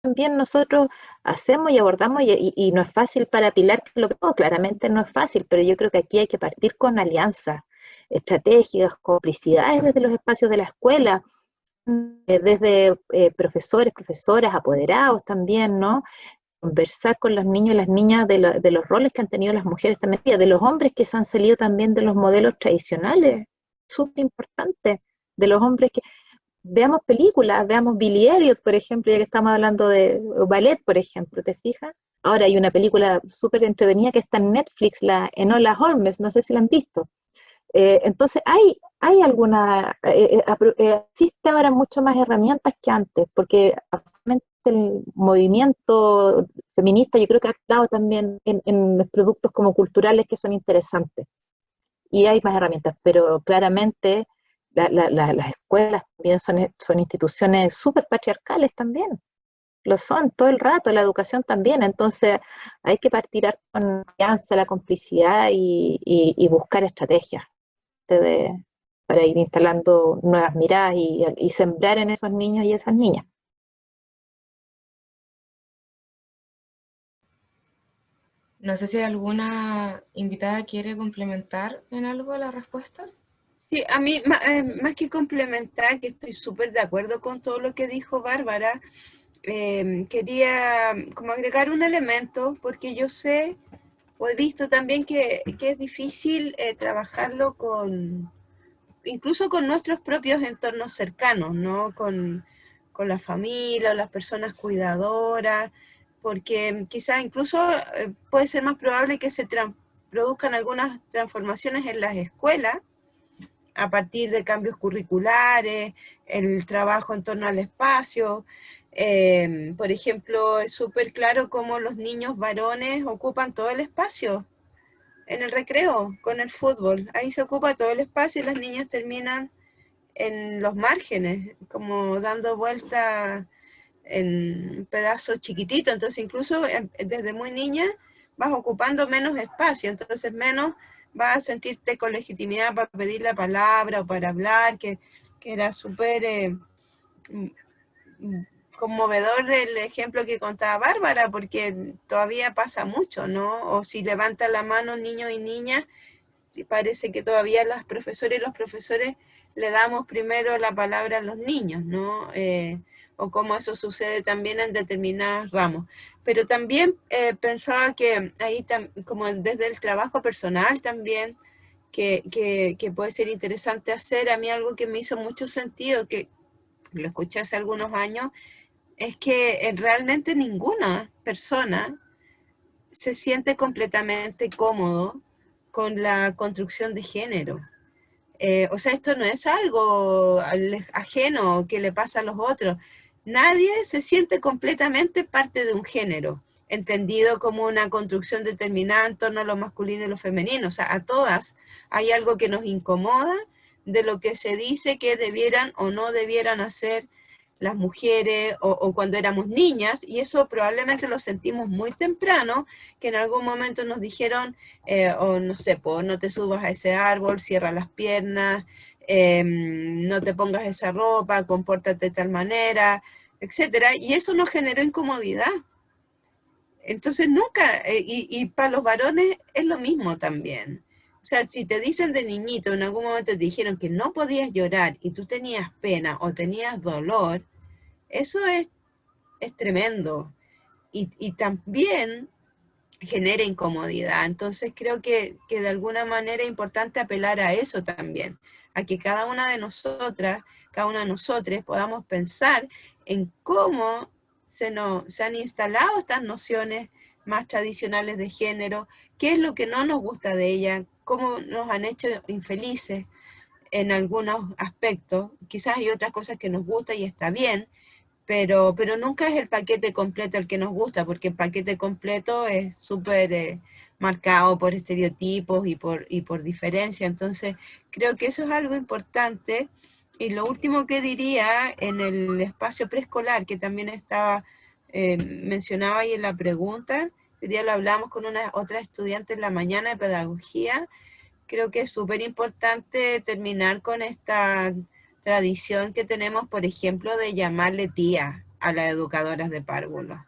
también nosotros hacemos y abordamos, y no es fácil para Pilar, claramente no es fácil, pero yo creo que aquí hay que partir con alianzas estratégicas, complicidades desde los espacios de la escuela, desde profesores, profesoras, apoderados también, ¿no? Conversar con los niños y las niñas de los roles que han tenido las mujeres también, de los hombres que se han salido también de los modelos tradicionales, súper importante, de los hombres que veamos películas, veamos Billy Elliot, por ejemplo, ya que estamos hablando de ballet, por ejemplo, ¿te fijas? Ahora hay una película súper entretenida que está en Netflix, la Enola Holmes, no sé si la han visto. Entonces hay existe ahora mucho más herramientas que antes, porque actualmente el movimiento feminista yo creo que ha actuado también en productos como culturales que son interesantes, y hay más herramientas, pero claramente las escuelas también son instituciones súper patriarcales también, lo son todo el rato, la educación también. Entonces hay que partir con la confianza, la complicidad y buscar estrategias para ir instalando nuevas miradas y sembrar en esos niños y esas niñas. No sé si alguna invitada quiere complementar en algo la respuesta. Sí, a mí, más que complementar, que estoy súper de acuerdo con todo lo que dijo Bárbara, quería como agregar un elemento, porque yo sé, o he visto también que es difícil trabajarlo incluso con nuestros propios entornos cercanos, ¿no? Con la familia o las personas cuidadoras, porque quizás incluso puede ser más probable que se produzcan algunas transformaciones en las escuelas, a partir de cambios curriculares, el trabajo en torno al espacio. Por ejemplo, es súper claro cómo los niños varones ocupan todo el espacio en el recreo, con el fútbol. Ahí se ocupa todo el espacio y las niñas terminan en los márgenes, como dando vuelta en pedazos chiquititos. Entonces, incluso desde muy niña vas ocupando menos espacio, entonces menos vas a sentirte con legitimidad para pedir la palabra o para hablar, que era súper conmovedor el ejemplo que contaba Bárbara, porque todavía pasa mucho, ¿no? O si levanta la mano niños y niñas, parece que todavía las profesoras y los profesores le damos primero la palabra a los niños, ¿no? O cómo eso sucede también en determinados ramos. Pero también pensaba que ahí, como desde el trabajo personal también, que puede ser interesante hacer, a mí algo que me hizo mucho sentido, que lo escuché hace algunos años, es que realmente ninguna persona se siente completamente cómodo con la construcción de género. O sea, esto no es algo ajeno que le pasa a los otros. Nadie se siente completamente parte de un género, entendido como una construcción determinada en torno a lo masculino y lo femenino. O sea, a todas hay algo que nos incomoda de lo que se dice que debieran o no debieran hacer las mujeres o cuando éramos niñas, y eso probablemente lo sentimos muy temprano, que en algún momento nos dijeron, o no sé, pues no te subas a ese árbol, cierra las piernas, no te pongas esa ropa, compórtate de tal manera, etcétera, y eso nos generó incomodidad. Entonces nunca, y para los varones es lo mismo también. O sea, si te dicen de niñito, en algún momento te dijeron que no podías llorar y tú tenías pena o tenías dolor, eso es tremendo. Y también genera incomodidad. Entonces creo que de alguna manera es importante apelar a eso también, a que cada una de nosotras, cada una de nosotros podamos pensar en cómo se han instalado estas nociones más tradicionales de género, qué es lo que no nos gusta de ellas, cómo nos han hecho infelices en algunos aspectos. Quizás hay otras cosas que nos gustan y está bien, pero nunca es el paquete completo el que nos gusta, porque el paquete completo es súper marcado por estereotipos y por diferencia. Entonces, creo que eso es algo importante. Y lo último que diría en el espacio preescolar, que también estaba mencionaba ahí en la pregunta, hoy día lo hablamos con una otra estudiante en la mañana de pedagogía, creo que es súper importante terminar con esta tradición que tenemos, por ejemplo, de llamarle tía a las educadoras de párvulos,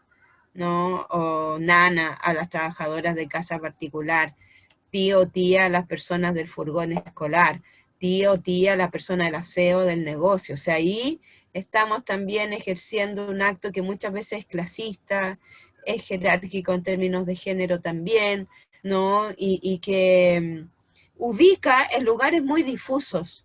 ¿no? O nana a las trabajadoras de casa particular, tío o tía a las personas del furgón escolar, tío o tía a la persona del aseo del negocio. O sea, ahí estamos también ejerciendo un acto que muchas veces es clasista, es jerárquico en términos de género también, ¿no? Y que ubica en lugares muy difusos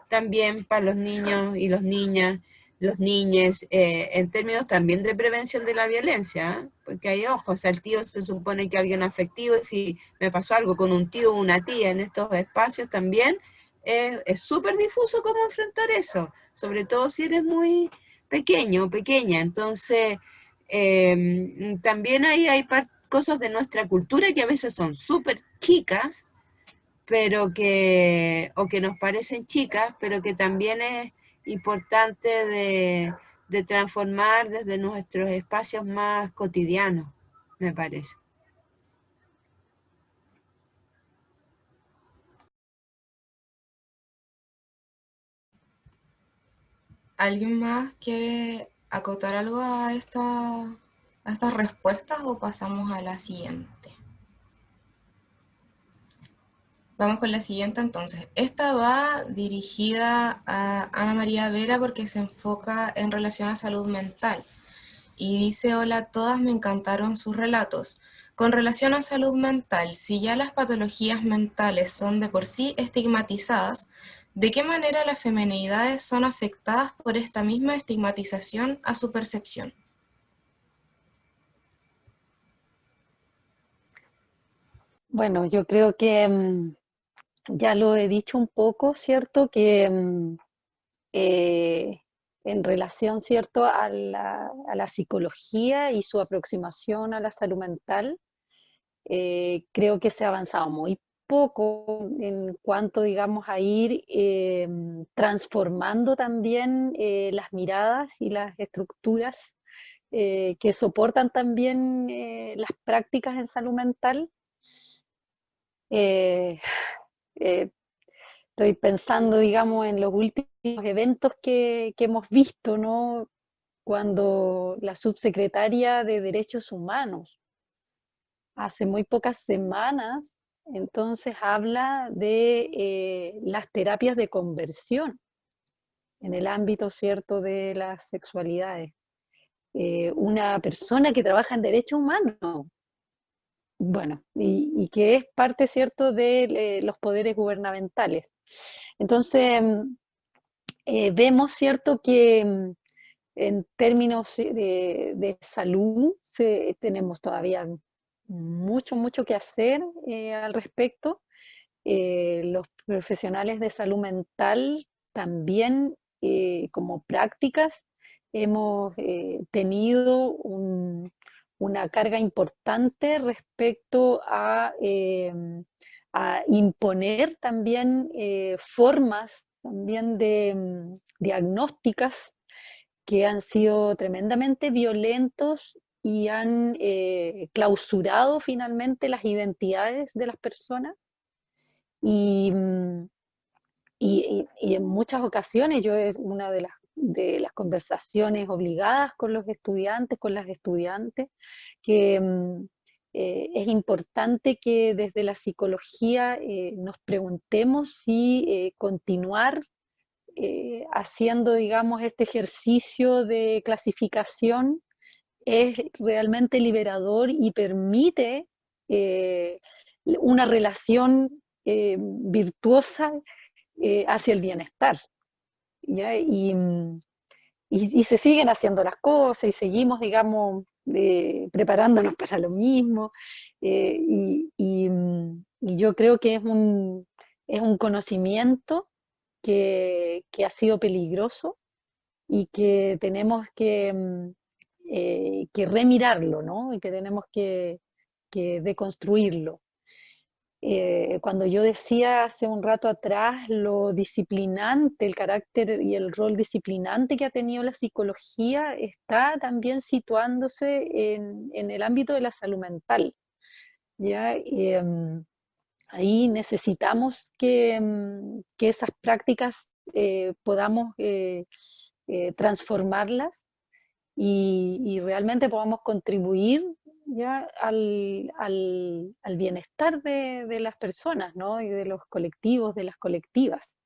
también para los niños y las niñas, los niñes, en términos también de prevención de la violencia, ¿eh? Porque hay ojos, o sea, el tío se supone que alguien afectivo, y si me pasó algo con un tío o una tía en estos espacios también, es súper difuso cómo enfrentar eso, sobre todo si eres muy pequeño o pequeña. Entonces, también hay cosas de nuestra cultura que a veces son súper chicas, pero o que nos parecen chicas, pero que también es importante de transformar desde nuestros espacios más cotidianos, me parece. ¿Alguien más quiere acotar algo a estas respuestas o pasamos a la siguiente? Vamos con la siguiente entonces. Esta va dirigida a Ana María Vera porque se enfoca en relación a salud mental. Y dice, hola a todas, me encantaron sus relatos. Con relación a salud mental, si ya las patologías mentales son de por sí estigmatizadas, ¿de qué manera las feminidades son afectadas por esta misma estigmatización a su percepción? Bueno, yo creo que ya lo he dicho un poco, ¿cierto? Que eh, en relación, ¿cierto?, a la psicología y su aproximación a la salud mental, creo que se ha avanzado muy poco en cuanto, digamos, a ir transformando también las miradas y las estructuras que soportan también las prácticas en salud mental. Eh, eh, Estoy pensando, digamos, en los últimos eventos que hemos visto, ¿no? Cuando la subsecretaria de Derechos Humanos, hace muy pocas semanas, entonces habla de las terapias de conversión en el ámbito, ¿cierto?, de las sexualidades. Una persona que trabaja en derechos humanos, bueno, y que es parte, ¿cierto?, de los poderes gubernamentales. Entonces, vemos, ¿cierto?, que en términos de salud tenemos todavía mucho, mucho que hacer al respecto. Los profesionales de salud mental también, como prácticas, hemos tenido una carga importante respecto a imponer también formas también de diagnósticas que han sido tremendamente violentos y han clausurado finalmente las identidades de las personas. Y, y en muchas ocasiones yo es una de las conversaciones obligadas con los estudiantes, con las estudiantes, que es importante que desde la psicología nos preguntemos si continuar haciendo, digamos, este ejercicio de clasificación es realmente liberador y permite eh, una relación virtuosa hacia el bienestar, ¿ya? Y se siguen haciendo las cosas y seguimos, digamos, preparándonos para lo mismo. Y yo creo que es un conocimiento que ha sido peligroso y que tenemos que remirarlo, ¿no? Y que tenemos que deconstruirlo. Cuando yo decía hace un rato atrás lo disciplinante, el carácter y el rol disciplinante que ha tenido la psicología, está también situándose en el ámbito de la salud mental, ¿ya? Ahí necesitamos que esas prácticas podamos transformarlas y realmente podamos contribuir ya al bienestar de las personas, ¿no? Y de los colectivos, de las colectivas.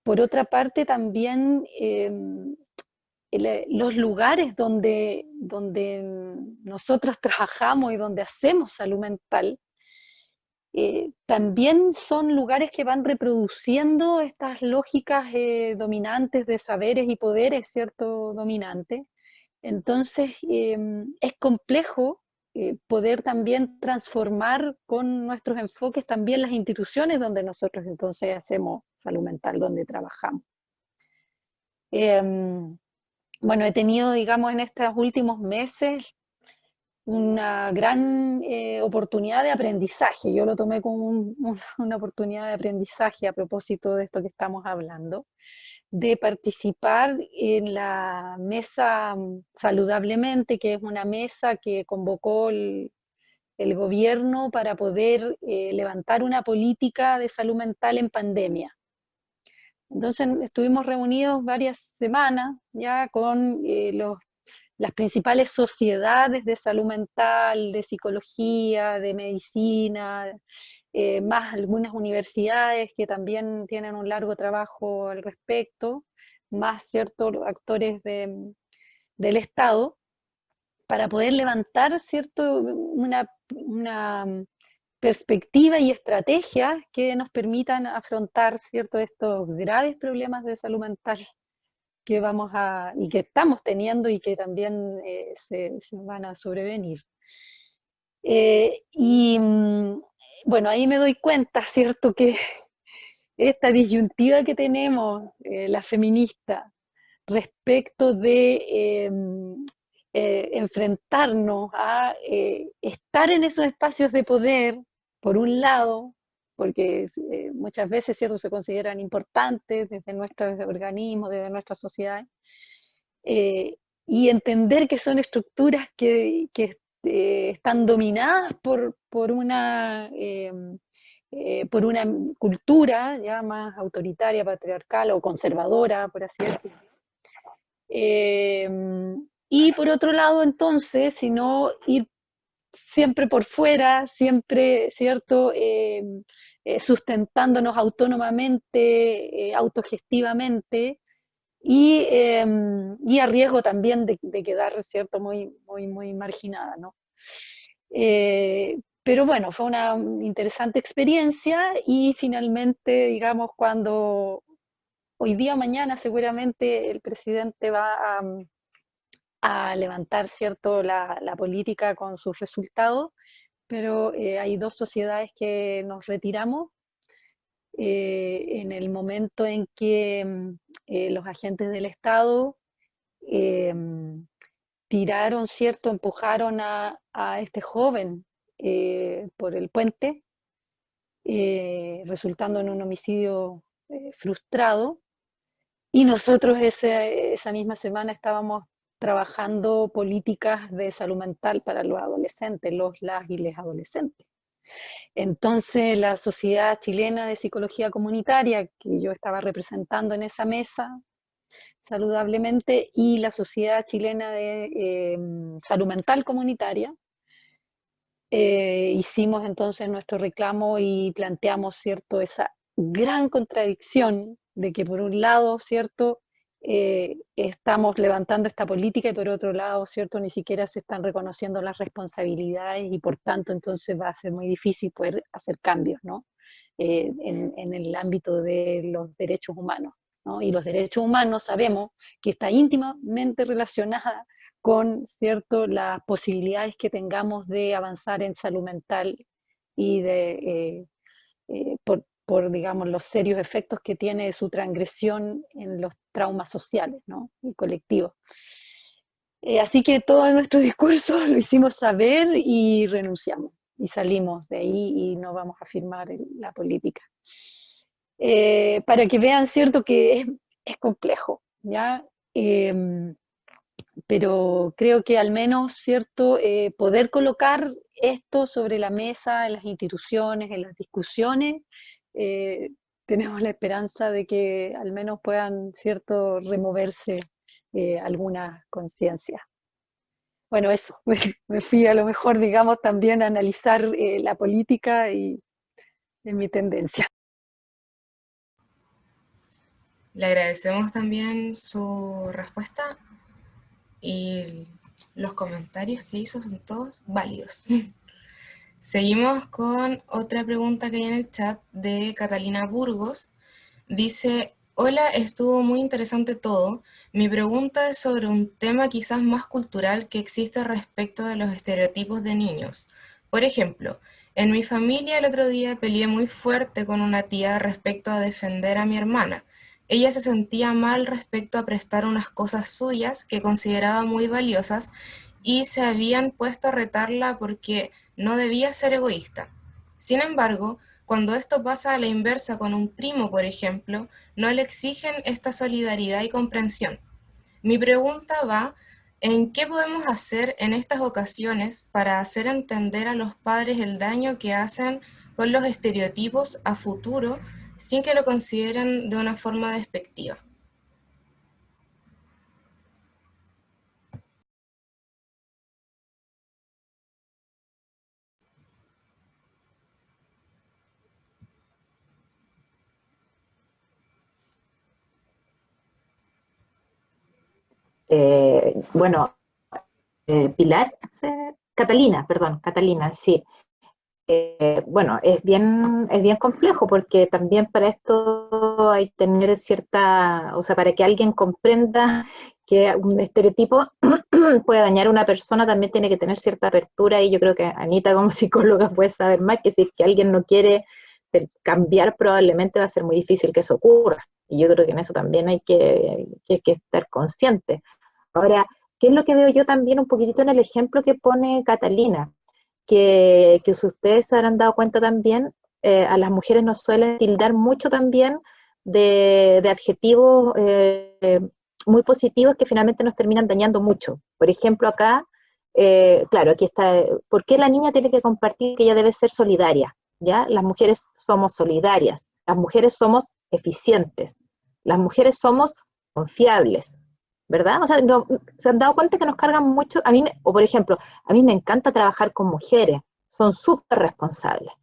Por otra parte, también los lugares donde nosotros trabajamos y donde hacemos salud mental, también son lugares que van reproduciendo estas lógicas dominantes de saberes y poderes, ¿cierto? Dominantes. Entonces, es complejo poder también transformar con nuestros enfoques también las instituciones donde nosotros entonces hacemos salud mental, donde trabajamos. Bueno, he tenido, digamos, en estos últimos meses una gran oportunidad de aprendizaje. Yo lo tomé como una oportunidad de aprendizaje a propósito de esto que estamos hablando, de participar en la mesa Saludablemente, que es una mesa que convocó el gobierno para poder levantar una política de salud mental en pandemia. Entonces estuvimos reunidos varias semanas ya con las principales sociedades de salud mental, de psicología, de medicina, más algunas universidades que también tienen un largo trabajo al respecto, más ciertos actores del Estado, para poder levantar una perspectiva y estrategias que nos permitan afrontar estos graves problemas de salud mental que y que estamos teniendo y que también se van a sobrevenir. Bueno, ahí me doy cuenta, ¿cierto?, que esta disyuntiva que tenemos, la feminista, respecto de enfrentarnos a estar en esos espacios de poder, por un lado, porque muchas veces, ¿cierto?, se consideran importantes desde nuestros organismos, desde nuestra sociedad, eh, y entender que son estructuras que están dominadas por una cultura ya más autoritaria, patriarcal o conservadora, por así decirlo. Y por otro lado, entonces, si no ir siempre por fuera, siempre, ¿cierto?, sustentándonos autónomamente, autogestivamente, y a riesgo también de quedar, ¿cierto?, muy, muy, muy marginada, ¿no? Pero bueno, fue una interesante experiencia y finalmente, digamos, cuando hoy día o mañana seguramente el presidente va a levantar, ¿cierto?, la política con sus resultados, pero hay dos sociedades que nos retiramos en el momento en que los agentes del Estado eh, tiraron, ¿cierto?, empujaron a este joven por el puente, resultando en un homicidio frustrado. Y nosotros esa misma semana estábamos trabajando políticas de salud mental para los adolescentes, las y les adolescentes. Entonces, la Sociedad Chilena de Psicología Comunitaria, que yo estaba representando en esa mesa saludablemente, y la Sociedad Chilena de Salud Mental Comunitaria, hicimos entonces nuestro reclamo y planteamos, ¿cierto?, esa gran contradicción de que por un lado, ¿cierto?, estamos levantando esta política y por otro lado, ¿cierto?, ni siquiera se están reconociendo las responsabilidades y por tanto entonces va a ser muy difícil poder hacer cambios, ¿no?, en el ámbito de los derechos humanos, ¿no? Y los derechos humanos sabemos que está íntimamente relacionada con, ¿cierto?, las posibilidades que tengamos de avanzar en salud mental y digamos, los serios efectos que tiene su transgresión en los traumas sociales, ¿no?, y colectivos. Así que todo nuestro discurso lo hicimos saber y renunciamos, y salimos de ahí y no vamos a firmar la política. Para que vean, ¿cierto?, que es complejo, ¿ya? Pero creo que al menos, ¿cierto?, poder colocar esto sobre la mesa en las instituciones, en las discusiones, tenemos la esperanza de que al menos puedan, ¿cierto?, removerse algunas conciencias. Bueno, eso, me fui a lo mejor, digamos, también a analizar la política y en mi tendencia. Le agradecemos también su respuesta y los comentarios que hizo son todos válidos. Seguimos con otra pregunta que hay en el chat de Catalina Burgos. Dice, hola, estuvo muy interesante todo. Mi pregunta es sobre un tema quizás más cultural que existe respecto de los estereotipos de niños. Por ejemplo, en mi familia el otro día peleé muy fuerte con una tía respecto a defender a mi hermana. Ella se sentía mal respecto a prestar unas cosas suyas que consideraba muy valiosas y se habían puesto a retarla porque no debía ser egoísta. Sin embargo, cuando esto pasa a la inversa con un primo, por ejemplo, no le exigen esta solidaridad y comprensión. Mi pregunta va en qué podemos hacer en estas ocasiones para hacer entender a los padres el daño que hacen con los estereotipos a futuro sin que lo consideren de una forma despectiva. Bueno, Pilar, Catalina, perdón, Catalina, sí. Bueno, es bien complejo porque también para esto hay que tener cierta, o sea, para que alguien comprenda que un estereotipo puede dañar a una persona, también tiene que tener cierta apertura, y yo creo que Anita como psicóloga puede saber más, que si es que alguien no quiere cambiar, probablemente va a ser muy difícil que eso ocurra, y yo creo que en eso también hay que estar consciente. Ahora, ¿qué es lo que veo yo también un poquitito en el ejemplo que pone Catalina? Que si ustedes se habrán dado cuenta también, a las mujeres nos suelen tildar mucho también de adjetivos muy positivos que finalmente nos terminan dañando mucho. Por ejemplo, acá, claro, aquí está, ¿por qué la niña tiene que compartir que ella debe ser solidaria? ¿Ya? Las mujeres somos solidarias, las mujeres somos eficientes, las mujeres somos confiables, ¿verdad? O sea, no, se han dado cuenta que nos cargan mucho, o por ejemplo, a mí me encanta trabajar con mujeres, son súper responsables,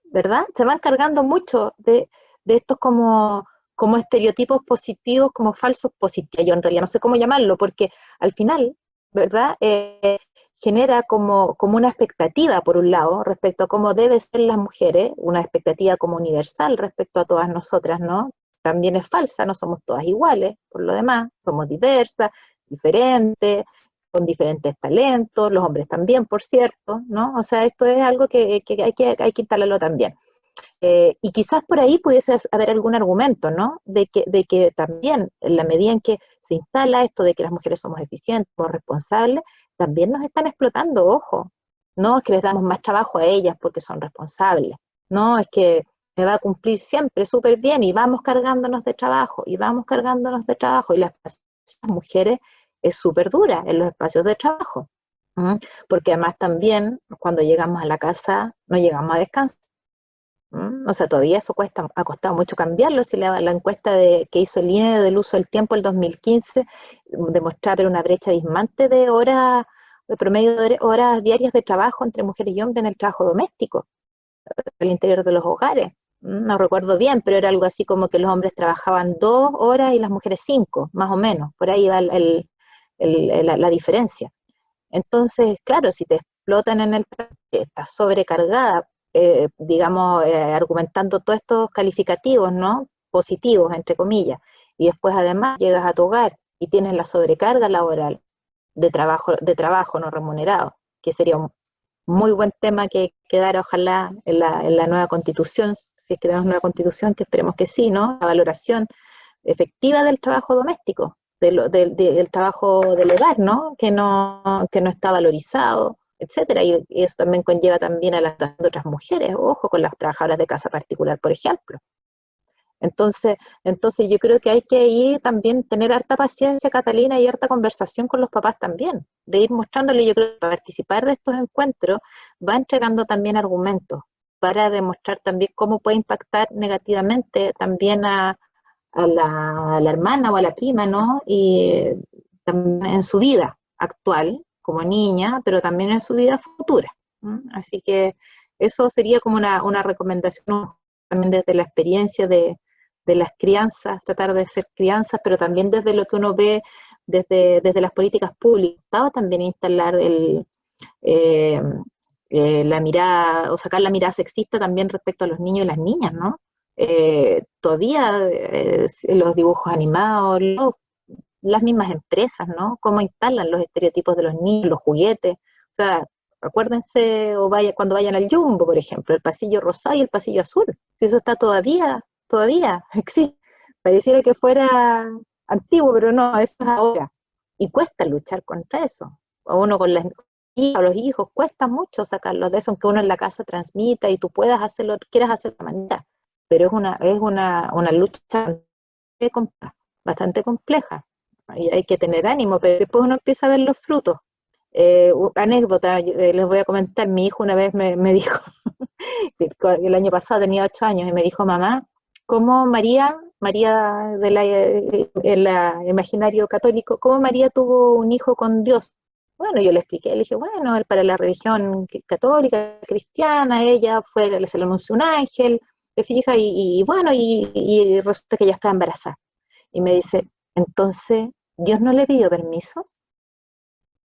¿verdad? Se van cargando mucho de estos como estereotipos positivos, como falsos positivos. Yo en realidad no sé cómo llamarlo, porque al final, ¿verdad? Genera como una expectativa, por un lado, respecto a cómo deben ser las mujeres, una expectativa como universal respecto a todas nosotras, ¿no? También es falsa, no somos todas iguales, por lo demás, somos diversas, diferentes, con diferentes talentos, los hombres también, por cierto, ¿no? O sea, esto es algo que hay que instalarlo también. Y quizás por ahí pudiese haber algún argumento, ¿no? De que también, en la medida en que se instala esto de que las mujeres somos eficientes, somos responsables, también nos están explotando, ojo. No es que les damos más trabajo a ellas porque son responsables. No, es que me va a cumplir siempre súper bien y vamos cargándonos de trabajo, y vamos cargándonos de trabajo. Y las mujeres es súper dura en los espacios de trabajo. ¿Mm? Porque además también, cuando llegamos a la casa, no llegamos a descansar. O sea, todavía eso ha costado mucho cambiarlo. Si la encuesta que hizo el INE del uso del tiempo el 2015 demostraba una brecha abismante de horas, de promedio de horas diarias de trabajo entre mujeres y hombres en el trabajo doméstico, al interior de los hogares. No recuerdo bien, pero era algo así como que los hombres trabajaban 2 horas y las mujeres 5, más o menos. Por ahí va la diferencia. Entonces, claro, si te explotan en el trabajo, estás sobrecargada, digamos, argumentando todos estos calificativos, ¿no? Positivos, entre comillas, y después además llegas a tu hogar y tienes la sobrecarga laboral de trabajo no remunerado, que sería un muy buen tema que quedara, ojalá, en la nueva constitución, si es que tenemos nueva constitución, que esperemos que sí, ¿no? La valoración efectiva del trabajo doméstico, del trabajo del hogar, ¿no? Que no está valorizado, etcétera. Y eso también conlleva también a las de otras mujeres, ojo, con las trabajadoras de casa particular, por ejemplo. Entonces yo creo que hay que ir también, tener harta paciencia, Catalina, y harta conversación con los papás también, de ir mostrándole. Yo creo que participar de estos encuentros va entregando también argumentos para demostrar también cómo puede impactar negativamente también a la hermana o a la prima, ¿no? Y también en su vida actual, como niña, pero también en su vida futura. ¿No? Así que eso sería como una recomendación también desde la experiencia de las crianzas, tratar de ser crianzas, pero también desde lo que uno ve desde las políticas públicas, también instalar eh, la mirada, o sacar la mirada sexista también respecto a los niños y las niñas, ¿no? Todavía los dibujos animados, las mismas empresas, ¿no? Cómo instalan los estereotipos de los niños, los juguetes. O sea, acuérdense, cuando vayan al Jumbo, por ejemplo, el pasillo rosado y el pasillo azul. Si eso está todavía existe. Pareciera que fuera antiguo, pero no, eso es ahora. Y cuesta luchar contra eso. A uno con las hijas, los hijos, cuesta mucho sacarlos de eso, aunque uno en la casa transmita y tú puedas hacerlo, quieras hacer de manera. Pero es una lucha bastante compleja. Y hay que tener ánimo, pero después uno empieza a ver los frutos. Anécdota, les voy a comentar. Mi hijo una vez me dijo, el año pasado tenía 8 años, y me dijo: mamá, ¿cómo María el imaginario católico, cómo María tuvo un hijo con Dios? Bueno, yo le expliqué, le dije, bueno, para la religión católica, cristiana, ella se le anunció un ángel, te fijas, y bueno, y resulta que ella estaba embarazada. Y me dice: entonces, ¿Dios no le pidió permiso?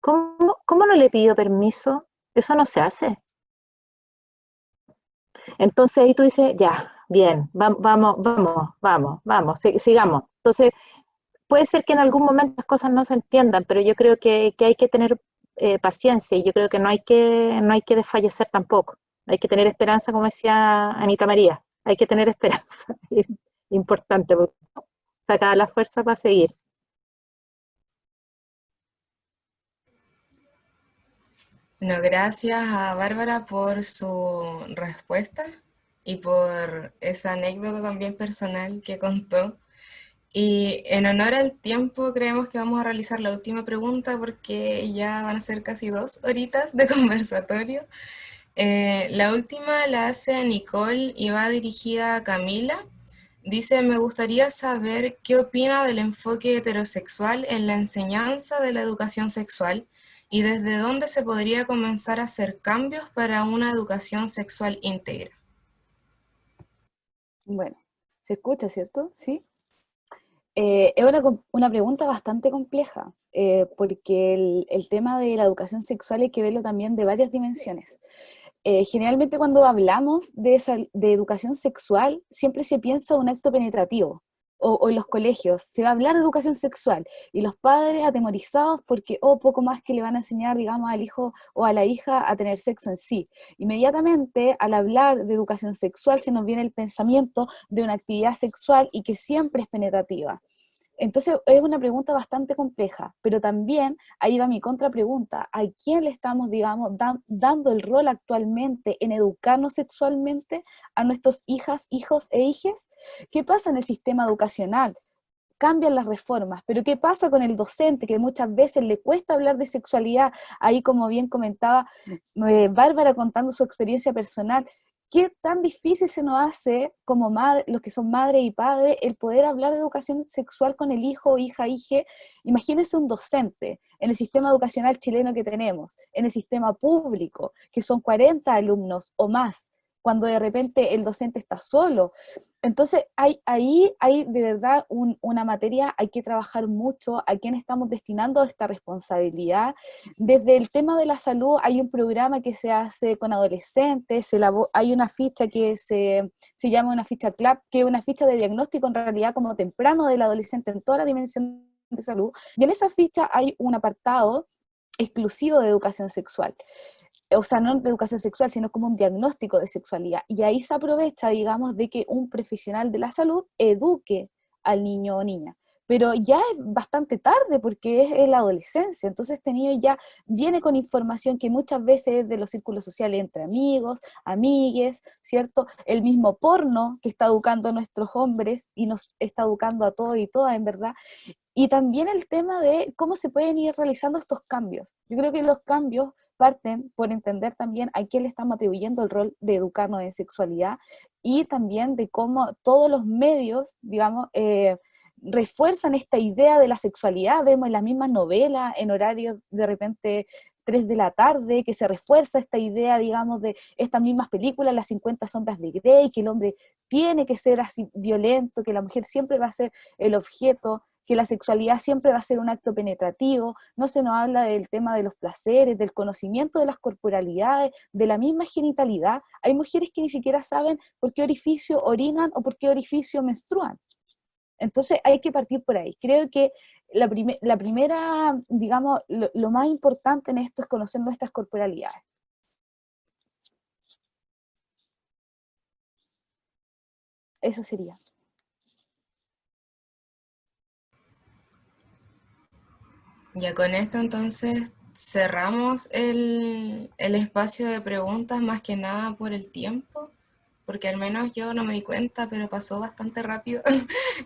¿Cómo no le pidió permiso? Eso no se hace. Entonces ahí tú dices, ya, bien, vamos, sigamos. Entonces, puede ser que en algún momento las cosas no se entiendan, pero yo creo que hay que tener paciencia y yo creo que no hay que desfallecer tampoco. Hay que tener esperanza, como decía Anita María. Hay que tener esperanza. Importante, porque sacar la fuerza para seguir. Bueno, gracias a Bárbara por su respuesta y por esa anécdota también personal que contó. Y en honor al tiempo, creemos que vamos a realizar la última pregunta porque ya van a ser casi 2 horitas de conversatorio. La última la hace Nicole y va dirigida a Camila. Dice, me gustaría saber qué opina del enfoque heterosexual en la enseñanza de la educación sexual y desde dónde se podría comenzar a hacer cambios para una educación sexual íntegra. Bueno, se escucha, ¿cierto? Sí. Es una pregunta bastante compleja, porque el tema de la educación sexual hay que verlo también de varias dimensiones. Generalmente cuando hablamos de educación sexual, siempre se piensa un acto penetrativo, o en los colegios, se va a hablar de educación sexual, y los padres atemorizados porque, poco más que le van a enseñar, digamos, al hijo o a la hija a tener sexo en sí. Inmediatamente, al hablar de educación sexual, se nos viene el pensamiento de una actividad sexual y que siempre es penetrativa. Entonces es una pregunta bastante compleja, pero también ahí va mi contrapregunta: ¿a quién le estamos, digamos, dando el rol actualmente en educarnos sexualmente a nuestros hijas, hijos e hijes? ¿Qué pasa en el sistema educacional? Cambian las reformas, pero ¿qué pasa con el docente que muchas veces le cuesta hablar de sexualidad? Ahí, como bien comentaba Bárbara contando su experiencia personal, ¿qué tan difícil se nos hace como los que son madre y padre el poder hablar de educación sexual con el hijo, hija, hije? Imagínense un docente en el sistema educacional chileno que tenemos, en el sistema público, que son 40 alumnos o más, cuando de repente el docente está solo. Entonces, ahí hay de verdad una materia, hay que trabajar mucho, a quién estamos destinando esta responsabilidad. Desde el tema de la salud hay un programa que se hace con adolescentes, hay una ficha que se llama una ficha CLAP, que es una ficha de diagnóstico en realidad como temprano del adolescente en toda la dimensión de salud, y en esa ficha hay un apartado exclusivo de educación sexual. O sea, no de educación sexual, sino como un diagnóstico de sexualidad. Y ahí se aprovecha, digamos, de que un profesional de la salud eduque al niño o niña. Pero ya es bastante tarde porque es la adolescencia, entonces este niño ya viene con información que muchas veces es de los círculos sociales entre amigos, amigues, ¿cierto? El mismo porno que está educando a nuestros hombres y nos está educando a todos y todas, en verdad. Y también el tema de cómo se pueden ir realizando estos cambios. Yo creo que los cambios parten por entender también a quién le estamos atribuyendo el rol de educarnos en sexualidad y también de cómo todos los medios, digamos, refuerzan esta idea de la sexualidad. Vemos en las mismas novelas, en horarios de repente 3 de la tarde, que se refuerza esta idea, digamos, de estas mismas películas, las 50 sombras de Grey, que el hombre tiene que ser así violento, que la mujer siempre va a ser el objeto, que la sexualidad siempre va a ser un acto penetrativo. No se nos habla del tema de los placeres, del conocimiento de las corporalidades, de la misma genitalidad. Hay mujeres que ni siquiera saben por qué orificio orinan o por qué orificio menstruan. Entonces hay que partir por ahí. Creo que la primera, digamos, lo más importante en esto es conocer nuestras corporalidades. Eso sería. Ya con esto entonces cerramos el espacio de preguntas, más que nada por el tiempo, porque al menos yo no me di cuenta, pero pasó bastante rápido,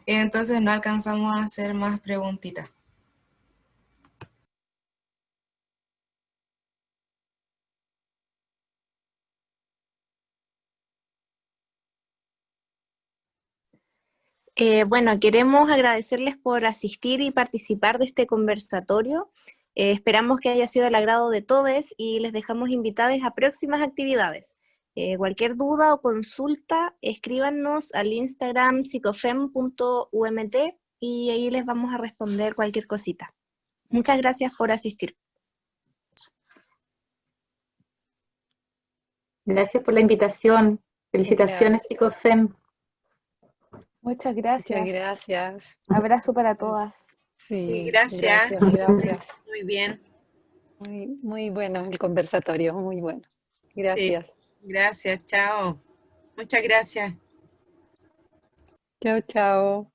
y entonces no alcanzamos a hacer más preguntitas. Bueno, queremos agradecerles por asistir y participar de este conversatorio. Esperamos que haya sido del agrado de todos y les dejamos invitados a próximas actividades. Cualquier duda o consulta, escríbanos al Instagram psicofem.umt y ahí les vamos a responder cualquier cosita. Muchas gracias por asistir. Gracias por la invitación. Felicitaciones, Psicofem. Muchas Muchas gracias. gracias. Abrazo para todas. Sí, Sí, gracias. gracias. Muy bien. Muy bueno el conversatorio, muy bueno. Sí, Gracias. gracias. Chao. Muchas gracias. Chao, chao.